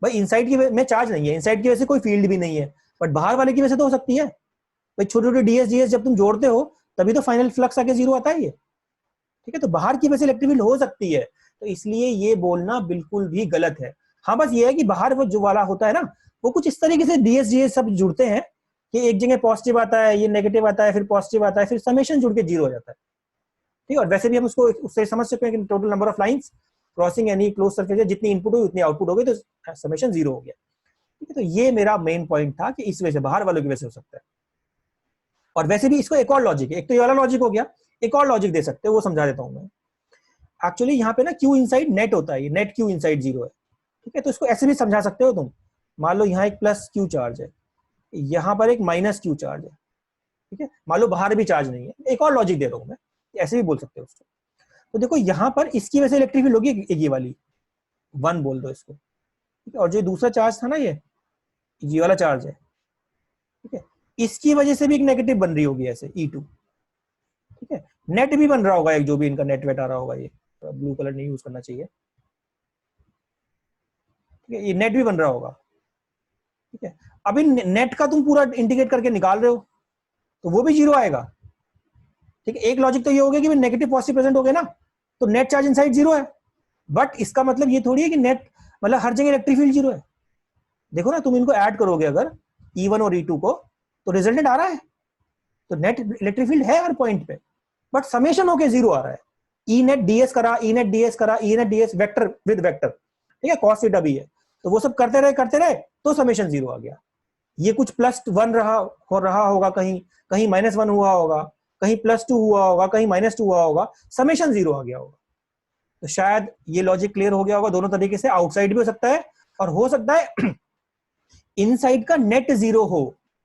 भाई इनसाइड की में चार्ज नहीं है, इनसाइड की वजह से कोई फील्ड भी नहीं है, बट बाहर वाले की वजह से तो हो सकती है। भाई छोटे छोटे DS जब तुम जोड़ते हो तभी तो फाइनल फ्लक्स आके जीरो आता है ये, ठीक है। तो बाहर की वजह से इलेक्ट्रिक फील्ड हो सकती है, तो इसलिए ये बोलना बिल्कुल भी गलत है। हाँ, बस ये है कि बाहर वो जो वाला होता है ना, वो कुछ इस तरीके से DS सब जुड़ते हैं कि एक जगह पॉजिटिव आता है, ये नेगेटिव आता है, फिर पॉजिटिव आता है, फिर समेशन जुड़ के जीरो हो जाता है, ठीक है। और वैसे भी हम उसको उससे समझ सकते हैं कि total number of lines crossing any close surface है, जितनी इनपुट हुई उतनी आउटपुट हो गई, तो समेशन जीरो हो गया, ठीक है। तो ये मेरा मेन पॉइंट था कि इस वजह से बाहर वालों की वजह से हो सकता है। और वैसे भी इसको एक और लॉजिक है, एक तो ये वाला लॉजिक हो गया, एक और लॉजिक दे सकते हैं, वो समझा देता हूं मैं। एक्चुअली यहाँ पे ना Q इनसाइड नेट होता है, ये नेट Q इनसाइड जीरो है, ठीक है। तो इसको ऐसे भी समझा सकते हो तुम, मान लो यहाँ एक +Q चार्ज है, यहाँ पर एक -Q चार्ज है, ठीक है, मान लो बाहर भी चार्ज नहीं है, एक और लॉजिक दे रहा हूँ मैं, ऐसे भी बोल सकते हो उसको। तो देखो यहाँ पर इसकी वजह से इलेक्ट्रिक फील्ड होगी एक ये वाली 1 बोल दो इसको, ठीक है, और जो दूसरा चार्ज था ना ये वाला चार्ज है, ठीक है, इसकी वजह से भी एक नेगेटिव बन रही होगी ऐसे E2, ठीक है, नेट भी बन रहा होगा एक, जो भी इनका नेट वेट आ रहा होगा, ये ब्लू कलर नहीं यूज करना चाहिए, ठीक है, ये नेट भी बन रहा होगा, ठीक है। अभी नेट का तुम पूरा इंटीग्रेट करके निकाल रहे हो तो वो भी 0 आएगा, ठीक है। एक लॉजिक तो ये हो गया कि नेगेटिव पॉजिटिव प्रेजेंट हो गए ना, तो नेट चार्ज इनसाइड 0 है, बट इसका मतलब ये थोड़ी है कि नेट मतलब हर जगह इलेक्ट्रिक फील्ड 0 है। देखो ना, तुम इनको ऐड करोगे अगर E1 और E2 को, तो रिजल्टेंट आ रहा है, तो नेट इलेक्ट्रिक फील्ड है हर पॉइंट पे, बट समेशन होके 0 आ रहा है। ई नेट डीएस करा, ई नेट डीएस करा, E net DS vector with vector, ठीक है, कॉस थीटा भी है, तो वो सब करते रहे तो समेशन 0 आ गया। ये कुछ +1 रहा होगा, कहीं -1 हुआ होगा, कहीं +2 हुआ होगा, कहीं -2 हुआ होगा, समेशन 0 आ गया होगा। तो शायद ये लॉजिक क्लियर हो गया होगा दोनों तरीके से। आउटसाइड भी हो सकता है और हो सकता है इनसाइड का नेट 0 हो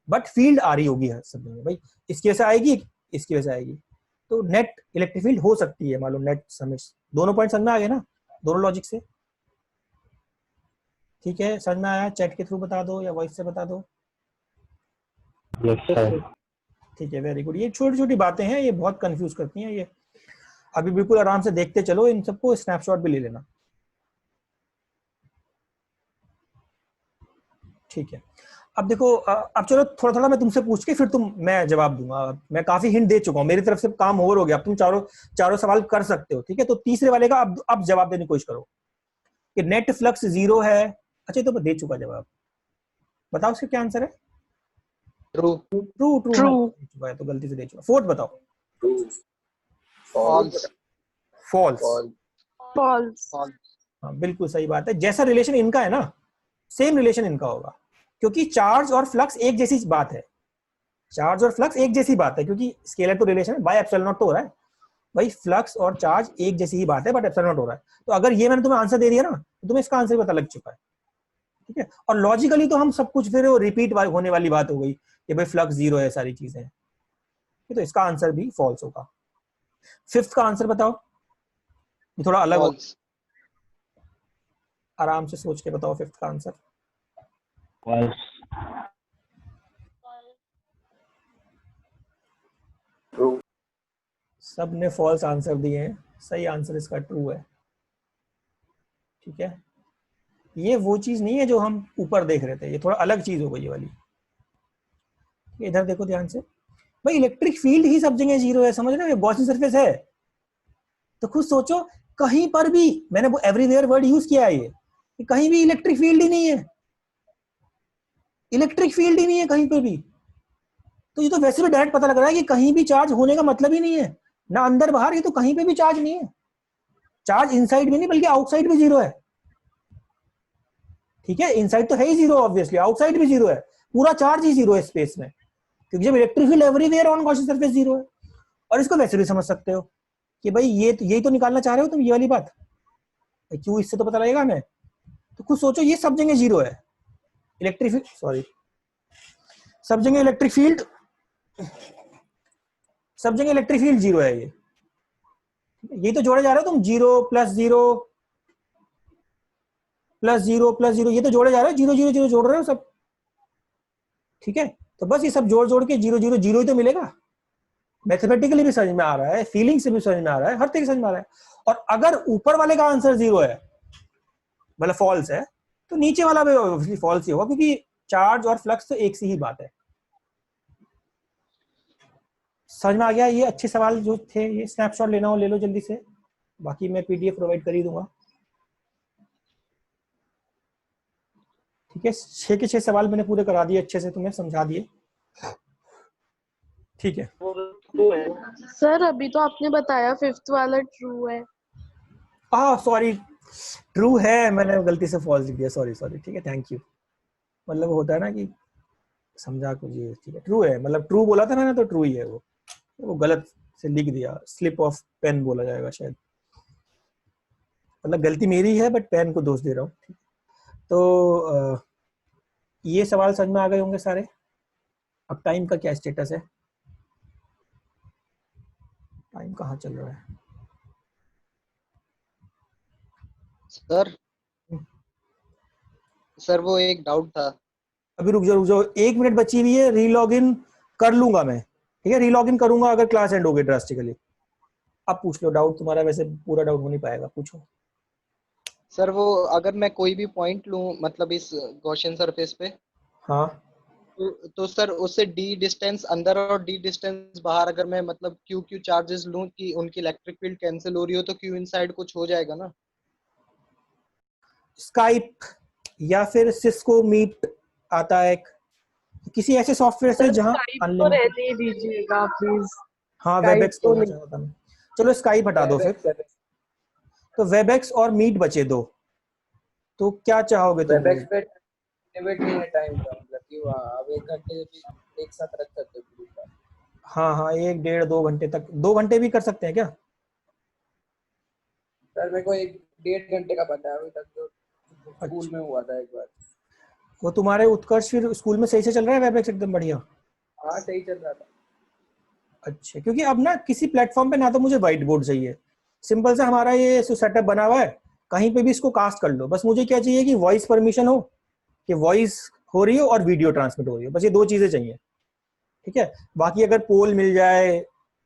बट फील्ड आ रही होगी सब में, भाई इसकी वजह से आएगी, इसकी वजह से आएगी, तो नेट इलेक्ट्रिक फील्ड हो सकती है, मालूम नेट समेशन। दोनों पॉइंट समझ में आ गए ना, दोनों लॉजिक से, ठीक है, समझ में आया? चैट के थ्रू बता दो या वॉइस से बता दो। Yes sir. ठीक है, वेरी गुड। ये छोटी छोटी बातें हैं, ये बहुत कंफ्यूज करती हैं, ये अभी बिल्कुल आराम से देखते चलो, इन सबको स्नैपशॉट भी ले लेना, ठीक है। अब देखो, अब चलो थोड़ा थोड़ा मैं तुमसे पूछ के फिर मैं जवाब दूंगा। मैं काफी हिंट दे चुका हूँ, मेरी तरफ से काम ओवर हो गया, अब तुम चारों सवाल कर सकते हो, ठीक है। तो तीसरे वाले का अब जवाब देने की कोशिश करो कि नेट फ्लक्स 0 है। अच्छा, तो मैं दे चुका जवाब, बताओ उसका क्या आंसर है? ट्रू। ट्रू ट्रू दे चुका है, तो गलती से दे चुका। फोर्थ बताओ। फॉल्स। फॉल्स। फॉल्स। हाँ, बिल्कुल सही बात है। जैसा रिलेशन इनका है ना, सेम रिलेशन इनका होगा, क्योंकि चार्ज और फ्लक्स एक जैसी बात है। चार्ज और फ्लक्स एक जैसी बात है, क्योंकि स्केलर तो रिलेशन है, बाय एप्सिलॉन नॉट तो हो रहा है भाई। फ्लक्स और चार्ज एक जैसी ही बात है, बट एप्सिलॉन नॉट हो रहा है। तो अगर ये मैंने तुम्हें आंसर दे दिया ना, तो तुम्हें इसका आंसर पता लग चुका है, ठीक है। और लॉजिकली तो हम सब कुछ फिर रिपीट होने वाली बात हो गई कि भाई फ्लक्स 0 है, सारी चीजें, तो इसका आंसर भी फॉल्स होगा। फिफ्थ का आंसर बताओ, ये थोड़ा अलग हो, आराम से सोच के बताओ फिफ्थ का आंसर। फॉल्स। सब ने फॉल्स आंसर दिए हैं, सही आंसर इसका ट्रू है, ठीक है। ये वो चीज नहीं है जो हम ऊपर देख रहे थे, ये थोड़ा अलग चीज हो गई ये वाली। इधर देखो ध्यान से, भाई इलेक्ट्रिक फील्ड ही सब जगह 0 है, समझ रहे हो? ये गॉसियन सरफेस है, तो खुद सोचो कहीं पर भी, मैंने वो एवरीवेयर वर्ड यूज किया है, ये कहीं भी इलेक्ट्रिक फील्ड ही नहीं है, इलेक्ट्रिक फील्ड ही नहीं है कहीं पे भी। तो ये तो वैसे भी डायरेक्ट पता लग रहा है कि कहीं भी चार्ज होने का मतलब ही नहीं है, ना अंदर बाहर, ये तो कहीं पे भी चार्ज नहीं है। चार्ज इनसाइड भी नहीं बल्कि आउटसाइड भी 0 है, ठीक है। इनसाइड तो है ही 0 ऑब्वियसली, आउटसाइड भी 0 है, पूरा चार्ज ही 0 है स्पेस में, क्योंकि जब electric field everywhere on Gaussian surface 0 है। और इसको वैसे भी समझ सकते हो कि भाई यही तो निकालना चाह रहे हो तुम, ये वाली बात, क्यों, इससे तो पता लगेगा हमें। तो खुद सोचो, ये सब जगह 0 है इलेक्ट्रिक फील्ड, सॉरी, सब जगह इलेक्ट्रिक फील्ड, सब जगह इलेक्ट्रिक फील्ड 0 है। ये तो जोड़े जा रहे हो तुम, 0 + 0 + 0 + 0, ये तो जोड़े जा रहे हो, 0 0 0 जोड़ रहे हो सब, ठीक है। तो बस ये सब जोड़ के 0 0 0 ही तो मिलेगा। मैथमेटिकली भी समझ में आ रहा है, फीलिंग से भी समझ में आ रहा है, हर तरीके से समझ में आ रहा है। और अगर ऊपर वाले का आंसर 0 है, मतलब फॉल्स है, तो नीचे वाला भी ऑब्वियसली फॉल्स ही होगा, क्योंकि चार्ज और फ्लक्स तो एक सी ही बात है। समझ में आ गया? ये अच्छे सवाल जो थे, ये स्नैपशॉट लेना हो ले लो जल्दी से, बाकी मैं पीडीएफ प्रोवाइड कर ही दूंगा, ठीक है। 6 के 6 सवाल मैंने पूरे करा दिए, अच्छे से तुम्हें समझा दिए, ठीक है। सर अभी तो आपने बताया फिफ्थ वाला ट्रू है। सॉरी, ट्रू है, मैंने गलती से फॉल्स लिख दिया, सॉरी, ठीक है, थैंक यू। मतलब होता है ना कि समझा कुछ, ये ठीक है, ट्रू है, मतलब ट्रू बोला था मैंने तो ट्रू ही है, वो गलत से लिख दिया, स्लिप ऑफ पेन बोला जाएगा शायद, मतलब गलती मेरी है बट पेन को दोष दे रहा हूँ। तो ये सवाल समझ में आ गए होंगे सारे। अब टाइम का क्या स्टेटस है? टाइम कहाँ चल रहा है? सर सर वो एक डाउट था। अभी रुक जाओ, 1 मिनट बची हुई है, रीलॉग इन कर लूंगा मैं, ठीक है? रीलॉग इन करूंगा अगर क्लास एंड हो गई ड्रास्टिकली। अब पूछ लो डाउट तुम्हारा, वैसे पूरा डाउट हो नहीं पाएगा, पूछो। सर वो अगर मैं कोई भी पॉइंट लूं मतलब इस गॉसियन सरफेस पे, हाँ, तो सर उससे डी डिस्टेंस अंदर और डी डिस्टेंस बाहर अगर मैं मतलब क्यू क्यू चार्जेस लूं कि उनकी इलेक्ट्रिक फील्ड कैंसिल हो रही हो तो क्यू इनसाइड कुछ हो जाएगा ना? स्काइप या फिर सिस्को मीट आता है एक, किसी ऐसे सॉफ्टवेयर से सर जहां स्काइप तो अनलिमिटेड। रहने ही दीजिएगा प्लीज। हाँ, स्काइप वेबएक्स तो बोलना नहीं। चाह रहा था मैं। चलो स्काइप हटा दो फिर, तो वेबएक्स और मीट बचे दो, तो क्या चाहोगे तुम वेबएक्स लोग? पे लिमिट नहीं है टाइम का, मतलब कि वहाँ आप 1 घंटे भी एक साथ रख सकते हो ग्रुप का। हाँ हाँ, 1 1.5 2 घंटे तक, 2 घंटे भी कर सकते हैं क्या? सर मेरे को 1 1.5 घंटे का पता है अभी तक, जो स्कूल अच्छा, में हुआ था एक बार। वो तुम्हारे उत्कर्ष फिर स्कूल में सही से चल रहा है वेबएक्स एकदम बढ़िया? हाँ सही चल रहा था। अच्छा, क्योंकि अब ना किसी प्लेटफॉर्म पे ना तो मुझे व्हाइट बोर्ड चाहिए, सिंपल सा हमारा ये सेटअप बना हुआ है, कहीं पे भी इसको कास्ट कर लो, बस मुझे क्या चाहिए कि वॉइस परमिशन हो, कि वॉइस हो रही हो और वीडियो ट्रांसमिट हो रही हो, बस ये 2 चीजें चाहिए, ठीक है? बाकी अगर पोल मिल जाए,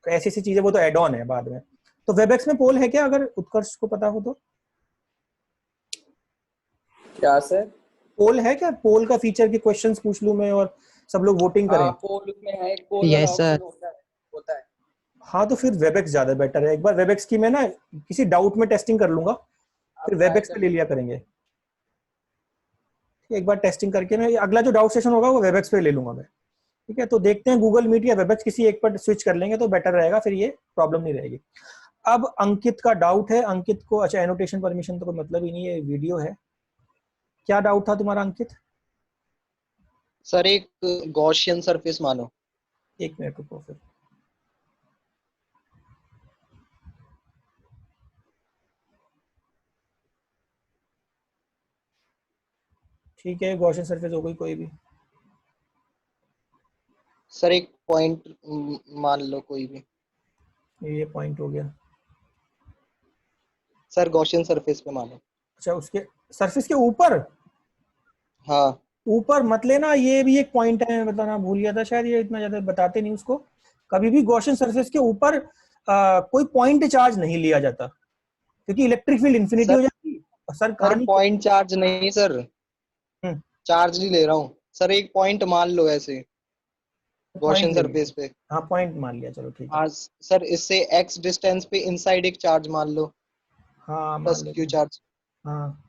ऐसी ऐसी चीजें, वो तो एड ऑन है बाद में। तो वेबएक्स में पोल है क्या, अगर उत्कर्ष को पता हो तो? क्या सर? पोल है क्या? पोल का फीचर की क्वेश्चंस पूछ लूं मैं और सब लोग वोटिंग हाँ करें? पोल उसमें है, एक पोल वाला यस सर। ऑप्शन होता है। हाँ, तो फिर वेबएक्स ज्यादा बेटर है। एक बार वेबएक्स की मैं ना किसी डाउट में टेस्टिंग कर लूंगा, आप फिर ट्राई वेबएक्स कर पे ले लिया लीजिए। करेंगे। एक बार टेस्टिंग करके ना अगला जो डाउट सेशन होगा वो वेबएक्स पे ले लूंगा मैं, ठीक है? तो देखते हैं, गूगल मीट या वेबएक्स किसी एक पर स्विच कर लेंगे तो बेटर रहेगा, फिर ये प्रॉब्लम नहीं रहेगी। अब अंकित का डाउट है, अंकित को, अच्छा एनोटेशन परमिशन तो कोई मतलब ही नहीं है, वीडियो है। क्या डाउट था तुम्हारा अंकित? सर एक गॉसियन सरफेस मानो। 1 मिनट रुको फिर। ठीक है, गॉसियन सरफेस हो गई कोई भी। सर एक पॉइंट मान लो कोई भी। ये पॉइंट हो गया। सर गॉसियन सरफेस पे मानो। अच्छा, उसके सरफेस के ऊपर, हाँ ऊपर मत लेना, ये भी एक पॉइंट है, मैं बताना भूल गया था शायद, ये इतना ज्यादा बताते नहीं उसको। कभी भी गॉसियन सरफेस के ऊपर कोई पॉइंट चार्ज नहीं लिया जाता, क्योंकि इलेक्ट्रिक फील्ड इन्फिनिटी सर। हो जाती है। और सर सर कहानी, पॉइंट चार्ज नहीं सर, हम्म, चार्ज नहीं ले रहा हूँ सर, एक पॉइंट मान लो ऐसे पॉइंट गॉसियन ले लिया। सरफेस पे। हाँ, पॉइंट मान लिया, चलो ठीक है। हाँ सर, इससे एक्स डिस्टेंस पे इनसाइड एक चार्ज मान लो, हाँ, मान प्लस लेते क्यू हैं। चार्ज। हाँ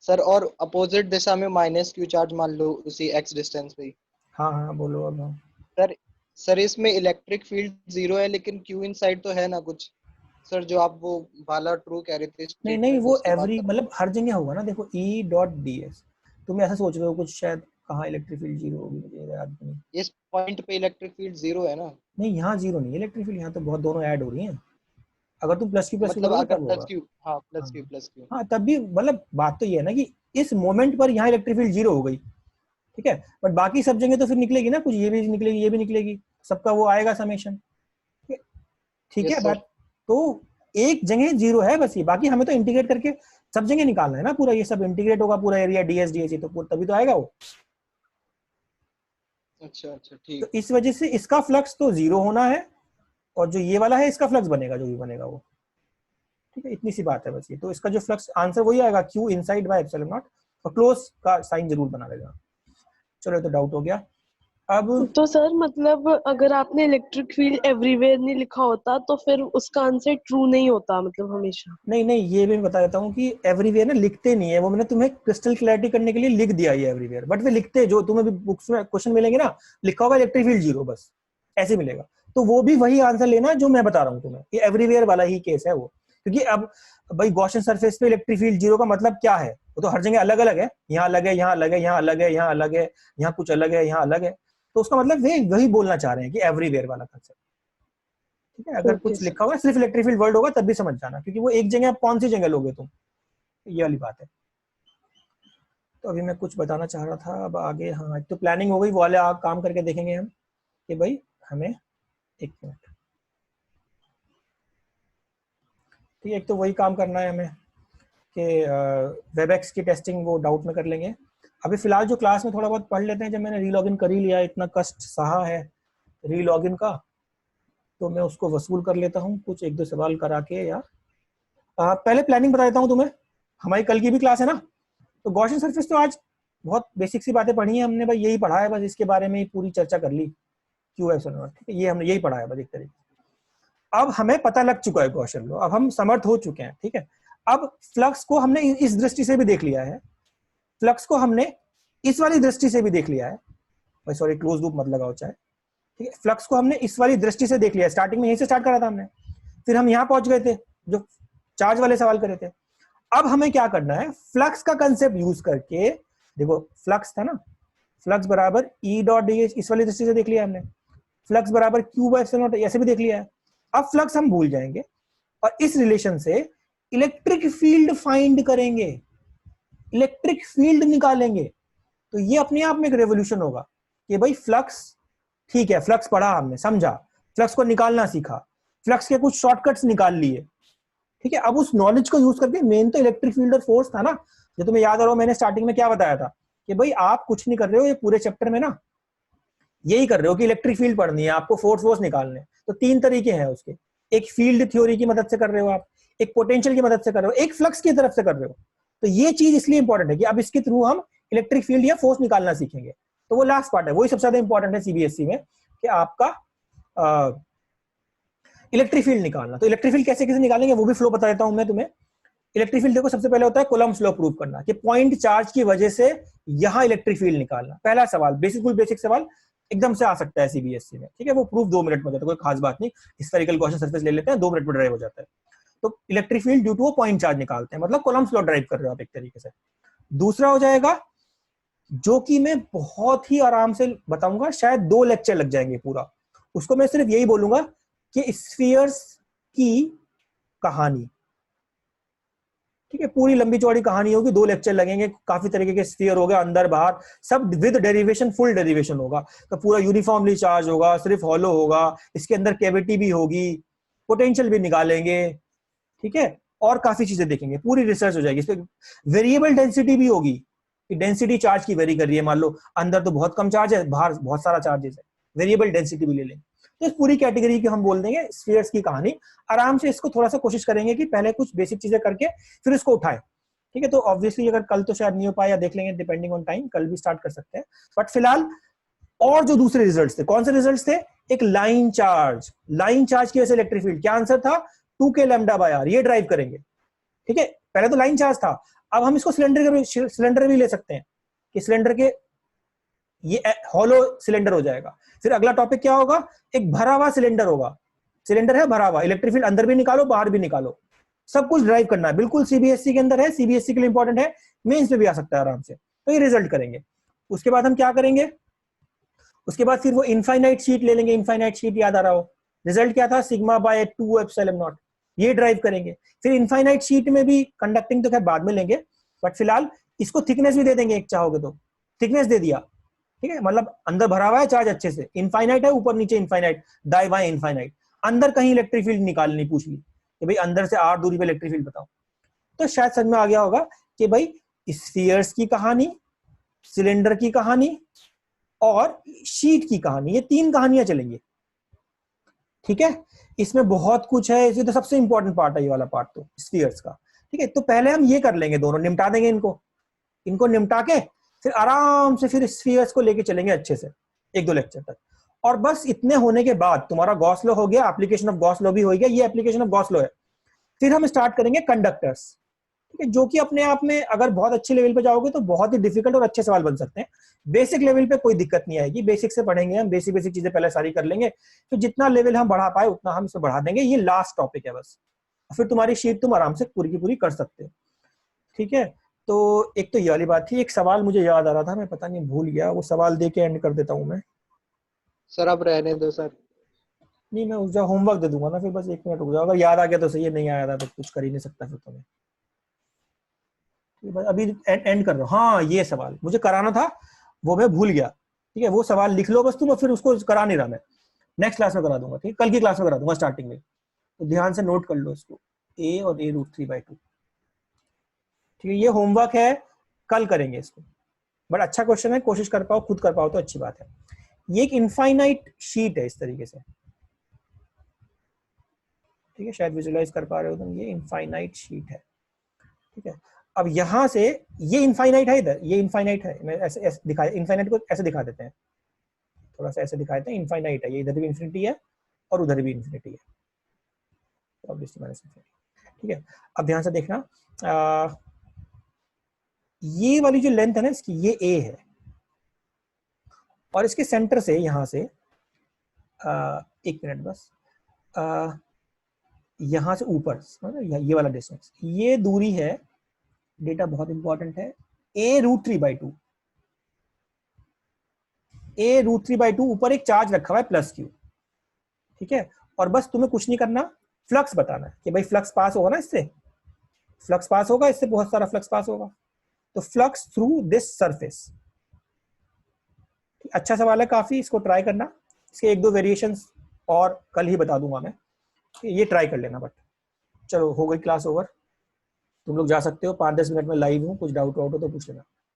सर और अपोजिट दिशा में माइनस क्यू चार्ज मान लो उसी एक्स डिस्टेंस पे। हाँ हाँ, बोलो अब। हाँ। सर सर इसमें इलेक्ट्रिक फील्ड 0 है लेकिन क्यू इनसाइड तो है ना कुछ? सर जो आप वो वाला ट्रू कह रहे थे नहीं नहीं, स्टेटमेंट, वो उसकी बात एवरी कर रहा हूँ। मतलब हर जगह होगा ना, देखो E.ds, तुम ऐसा सोच रहे हो कुछ शायद, कहाँ इलेक्ट्रिक फील्ड जीरो होगी, मुझे याद नहीं। इस पॉइंट पे इलेक्ट्रिक फील्ड 0 है ना? नहीं, यहाँ जीरो नहीं है इलेक्ट्रिक फील्ड, यहाँ तो बहुत दोनों ऐड हो रही हैं। अगर तुम प्लस क्यू मतलब करोगे अगर तब प्लस होगा। क्यू, हाँ हाँ प्लस क्यू। हाँ, तब भी मतलब बात तो ये है ना कि इस मोमेंट पर यहाँ इलेक्ट्रिक फील्ड जीरो हो गई, ठीक है? बट बाकी सब जगह तो फिर निकलेगी ना, कुछ ये भी निकलेगी, ये भी निकलेगी, सबका वो आएगा समेशन, ठीक है यस सर। बात? तो एक जगह जीरो है बस, ये बाकी हमें तो इंटीग्रेट करके सब जगह निकालना है ना, पूरा ये सब इंटीग्रेट होगा, पूरा एरिया डीएस डीएच, तो तभी तो आएगा वो। अच्छा अच्छा तो ठीक। इस वजह से इसका फ्लक्स तो जीरो होना है, और जो ये वाला है इसका फ्लक्स बनेगा, जो भी बनेगा वो, ठीक है? इतनी सी बात है बस ये, तो इसका जो फ्लक्स आंसर वही आएगा, Q inside bye epsilon not, और क्लोज का साइन जरूर बना लेगा। चलो, ये तो डाउट हो गया। अब तो सर मतलब अगर आपने इलेक्ट्रिक फील्ड एवरीवेयर नहीं लिखा होता तो फिर उसका आंसर ट्रू नहीं होता मतलब हमेशा? नहीं नहीं, ये भी मैं बता देता हूँ कि एवरीवेयर ना लिखते नहीं है, वो मैंने तुम्हें क्रिस्टल क्लैरिटी करने के लिए लिख दिया है एवरीवेयर, बट वे लिखते, जो तुम्हें भी बुक्स में क्वेश्चन मिलेंगे ना, लिखा होगा इलेक्ट्रिक फील्ड जीरो, बस ऐसे मिलेगा। तो वो भी वही आंसर लेना जो मैं बता रहा हूँ तुम्हें, ये एवरीवेयर वाला ही केस है वो, क्योंकि अब भाई गॉसियन सरफेस पे इलेक्ट्रिक फील्ड जीरो का मतलब क्या है, वो तो हर जगह अलग अलग है, यहाँ अलग है, यहाँ अलग है, यहाँ अलग है, यहाँ अलग है, यहाँ कुछ अलग है, यहाँ अलग है, तो उसका मतलब वे वही बोलना चाह रहे हैं कि एवरीवेयर वाला कंसेप्ट, ठीक है? अगर ओके कुछ सर। लिखा होगा सिर्फ इलेक्ट्रिक फील्ड वर्ड होगा तब भी समझ जाना, क्योंकि वो एक जगह आप कौन सी जगह लोगे तुम, ये वाली बात है। तो अभी मैं कुछ बताना चाह रहा था, अब आगे, हाँ तो प्लानिंग हो गई, वो वाले काम करके देखेंगे हम कि भाई हमें, 1 मिनट, ठीक है, एक तो वही काम करना है हमें कि वेबएक्स की टेस्टिंग वो डाउट में कर लेंगे। अभी फिलहाल जो क्लास में थोड़ा बहुत पढ़ लेते हैं, जब मैंने रीलॉगिन कर ही लिया, इतना कष्ट सहा है रीलॉगिन का, तो मैं उसको वसूल कर लेता हूँ कुछ एक दो सवाल करा के यार। पहले प्लानिंग बता देता हूँ तुम्हें, हमारी कल की भी क्लास है ना, तो गॉसियन सरफेस तो आज बहुत बेसिक सी बातें पढ़ी हैं हमने भाई, यही पढ़ा है बस, इसके बारे में ही पूरी चर्चा कर ली क्यू एस नॉट, ठीक है, ये हमने यही पढ़ा है बस एक तरीके। अब हमें पता लग चुका है गॉसियन लॉ, अब हम समर्थ हो चुके हैं, ठीक है। अब फ्लक्स को हमने इस दृष्टि से भी देख लिया है, फ्लक्स को हमने इस वाली दृष्टि से भी देख लिया है, भाई सॉरी क्लोज लूप मत लगाओ चाहे, ठीक है। फ्लक्स को हमने इस वाली दृष्टि से देख लिया, स्टार्टिंग में यहीं से स्टार्ट करा था हमने, फिर हम यहाँ पहुंच गए थे जो चार्ज वाले सवाल करे थे। अब हमें क्या करना है, फ्लक्स का कंसेप्ट यूज करके, देखो फ्लक्स था ना, फ्लक्स बराबर ई डॉट डी एच, इस वाली दृष्टि से देख लिया हमने, फ्लक्स बराबर क्यू बाय एप्सिलॉन नॉट ऐसे भी देख लिया है। अब फ्लक्स हम भूल जाएंगे और इस रिलेशन से इलेक्ट्रिक फील्ड फाइंड करेंगे, इलेक्ट्रिक फील्ड निकालेंगे। तो ये अपने आप में एक रेवोल्यूशन होगा कि भाई फ्लक्स, ठीक है फ्लक्स पढ़ा हमने, समझा, फ्लक्स को निकालना सीखा, फ्लक्स के कुछ शॉर्टकट्स निकाल लिए, ठीक है। अब उस नॉलेज को यूज करके, मेन तो इलेक्ट्रिक फील्ड और फोर्स था ना, जो तुम्हें याद आ रहा हो मैंने स्टार्टिंग में क्या बताया था कि भाई आप कुछ नहीं कर रहे हो ये पूरे चैप्टर में ना, यही कर रहे हो कि इलेक्ट्रिक फील्ड पढ़नी है आपको, फोर्स निकालने। तो तीन तरीके हैं उसके, एक फील्ड थ्योरी की मदद से कर रहे हो आप, एक पोटेंशियल की मदद से कर रहे हो, एक फ्लक्स की तरफ से कर रहे हो। तो ये चीज इसलिए इंपॉर्टेंट है कि अब इसके थ्रू हम इलेक्ट्रिक फील्ड या फोर्स निकालना सीखेंगे। तो वो लास्ट पार्ट है, वही सबसे ज्यादा इंपॉर्टेंट है सीबीएसई में, कि आपका इलेक्ट्रिक फील्ड निकालना। तो इलेक्ट्रिक फील्ड कैसे कैसे निकालेंगे वो भी फ्लो बता देता हूं मैं तुम्हें। इलेक्ट्रिक फील्ड देखो, सबसे पहले होता है कूलम्ब्स लॉ प्रूव करना, कि पॉइंट चार्ज की वजह से यहां इलेक्ट्रिक फील्ड निकालना। पहला सवाल, बेसिक सवाल एकदम से आ सकता है सीबीएसई में, ठीक है, वो प्रूफ 2 मिनट में हो जाता है, कोई खास बात नहीं, स्फेरिकल गॉसियन सरफेस ले लेते हैं 2 मिनट में ड्राइव हो जाता है। तो इलेक्ट्रिक फील्ड ड्यू टू वो पॉइंट चार्ज निकालते हैं, मतलब कूलम्ब्स लॉ ड्राइव कर रहे हो आप एक तरीके से। दूसरा हो जाएगा, जो कि मैं बहुत ही आराम से बताऊंगा, शायद 2 लेक्चर लग जाएंगे पूरा, उसको मैं सिर्फ यही बोलूंगा कि स्फीयर्स की कहानी, ठीक है, पूरी लंबी चौड़ी कहानी होगी, 2 लेक्चर लगेंगे, काफी तरीके के स्फीयर हो गए, अंदर बाहर सब विद डेरिवेशन, फुल डेरिवेशन होगा। तो पूरा यूनिफॉर्मली चार्ज होगा, सिर्फ हॉलो होगा, इसके अंदर कैविटी भी होगी, पोटेंशियल भी निकालेंगे, ठीक है, और काफी चीजें देखेंगे, पूरी रिसर्च हो जाएगी। इस पे वेरिएबल डेंसिटी भी होगी, कि डेंसिटी चार्ज की वेरी कर रही है, मान लो अंदर तो बहुत कम चार्ज है, बाहर बहुत सारा चार्जेस है, वेरिएबल डेंसिटी भी ले लेंगे। तो इस पूरी कैटेगरी की हम बोल देंगे स्फीयर्स की कहानी। आराम से इसको थोड़ा सा कोशिश करेंगे कि पहले कुछ बेसिक चीजें करके फिर इसको उठाएं, ठीक है। तो ऑब्वियसली अगर कल तो शायद नहीं हो पाया, देख लेंगे डिपेंडिंग ऑन टाइम, कल भी स्टार्ट कर सकते हैं। बट फिलहाल और जो दूसरे रिजल्ट्स थे, कौन से रिजल्ट्स थे, एक लाइन चार्ज की वजह से इलेक्ट्रिक फील्ड, क्या आंसर था 2k लैम्डा बाय आर, ये ड्राइव करेंगे, ठीक है। पहले तो लाइन चार्ज था, अब हम इसको सिलेंडर भी ले सकते हैं, कि सिलेंडर के ये हॉलो सिलेंडर हो जाएगा। फिर अगला टॉपिक क्या होगा, एक भरा हुआ सिलेंडर होगा, सिलेंडर है भरा हुआ, इलेक्ट्रिक फील्ड अंदर भी निकालो बाहर भी निकालो, सब कुछ ड्राइव करना है, बिल्कुल सीबीएसई के अंदर है, सीबीएसई के लिए इंपॉर्टेंट है, मेंस में भी आ सकता है आराम से। तो ये रिजल्ट करेंगे। उसके बाद हम क्या करेंगे, उसके बाद फिर वो इनफाइनाइट शीट ले लेंगे, इनफाइनाइट शीट याद आ रहा हो, रिजल्ट क्या था, सिग्मा बाय 2 एप्सिलॉन नॉट, ये ड्राइव करेंगे। फिर इनफाइनाइट शीट में भी कंडक्टिंग तो खैर बाद में लेंगे, बट फिलहाल इसको थिकनेस भी दे देंगे, एक चाहोगे तो थिकनेस दे दिया, ठीक है, मतलब अंदर भरा हुआ है चार्ज अच्छे से, इनफाइनाइट है, ऊपर नीचे इनफाइनाइट, दाएं बाएं इनफाइनाइट, अंदर कहीं इलेक्ट्रिक फील्ड निकालनी, पूछ ली कि भाई अंदर से r दूरी पे इलेक्ट्रिक फील्ड बताओ। तो शायद समझ में आ गया होगा कि भाई स्फीयर्स की कहानी, सिलेंडर की कहानी और शीट की कहानी, ये 3 कहानियां चलेंगी, ठीक है। इसमें बहुत कुछ है, इसलिए तो सबसे इंपॉर्टेंट पार्ट है ये वाला पार्ट तो स्फीयर्स का, ठीक है। तो पहले हम ये कर लेंगे, दोनों निपटा देंगे, इनको निपटा के फिर आराम से फिर स्फीयर्स को लेके चलेंगे अच्छे से 1-2 लेक्चर तक। और बस इतने होने के बाद तुम्हारा गॉस लॉ हो गया, एप्लीकेशन ऑफ गॉस लॉ भी हो गया, ये एप्लीकेशन ऑफ गॉस लॉ है। फिर हम स्टार्ट करेंगे कंडक्टर्स, ठीक है, जो कि अपने आप में अगर बहुत अच्छे लेवल पे जाओगे तो बहुत ही डिफिकल्ट और अच्छे सवाल बन सकते हैं। बेसिक लेवल पे कोई दिक्कत नहीं आएगी, बेसिक से पढ़ेंगे हम, बेसिक चीजें पहले सारी कर लेंगे, तो जितना लेवल हम बढ़ा पाए उतना हम इसे बढ़ा देंगे। ये लास्ट टॉपिक है बस, फिर तुम्हारी शीट तुम आराम से पूरी की पूरी कर सकते हो, ठीक है। तो एक तो ये वाली बात थी, एक सवाल मुझे याद आ रहा था, मैं पता नहीं भूल गया, वो सवाल दे के एंड कर देता हूँ मैं। सर अब रहने दो सर। नहीं, मैं उस होमवर्क दे दूंगा ना, फिर बस 1 मिनट रुक जाओ, अगर याद आ गया तो सही है, नहीं आया था तो कुछ कर ही नहीं सकता फिर तुम्हें। अभी एंड कर रहा हूँ। हाँ, ये सवाल मुझे कराना था, वो मैं भूल गया, ठीक है। वो सवाल लिख लो बस तुम, फिर उसको करा नहीं रहा मैं, नेक्स्ट क्लास में करा दूंगा, ठीक है, कल की क्लास में करा दूंगा स्टार्टिंग में, तो ध्यान से नोट कर लो इसको। a और a √3/2। ठीक है, ये होमवर्क है, कल करेंगे इसको, बट अच्छा क्वेश्चन है, कोशिश कर पाओ, खुद कर पाओ तो अच्छी बात है। ये एक इनफाइनाइट शीट है इस तरीके से, ठीक है, शायद विजुलाइज कर पा रहे हो तुम, ये इनफाइनाइट शीट है। ठीक है, अब यहां से ये इनफाइनाइट है, इधर ये इनफाइनाइट है, मैं ऐसे दिखाया, इनफाइनाइट को ऐसे दिखा देते हैं, थोड़ा सा ऐसे दिखा देते हैं, इनफाइनाइट है, ये इधर भी इन्फिनिटी है और उधर भी इन्फिनिटी है, ऑब्वियसली माइनस इन्फिनिटी। ठीक है, अब ध्यान से देखना, ये वाली जो लेंथ है ना इसकी, ये a है, और इसके सेंटर से यहां से एक मिनट बस, यहां से ऊपर ये वाला डिस्टेंस, ये दूरी है, डेटा बहुत इंपॉर्टेंट है, a√3/2। a√3/2 ऊपर एक चार्ज रखा हुआ है +q। ठीक है, और बस तुम्हें कुछ नहीं करना, फ्लक्स बताना है कि भाई फ्लक्स पास होगा ना, इससे फ्लक्स पास होगा, इससे बहुत सारा फ्लक्स पास होगा, तो फ्लक्स थ्रू दिस सरफेस। अच्छा सवाल है काफी, इसको ट्राई करना, इसके 1-2 वेरिएशंस और कल ही बता दूंगा मैं, ये ट्राई कर लेना। बट चलो, हो गई क्लास ओवर, तुम लोग जा सकते हो, 5-10 मिनट में लाइव हूँ, कुछ डाउट हो तो पूछ लेना।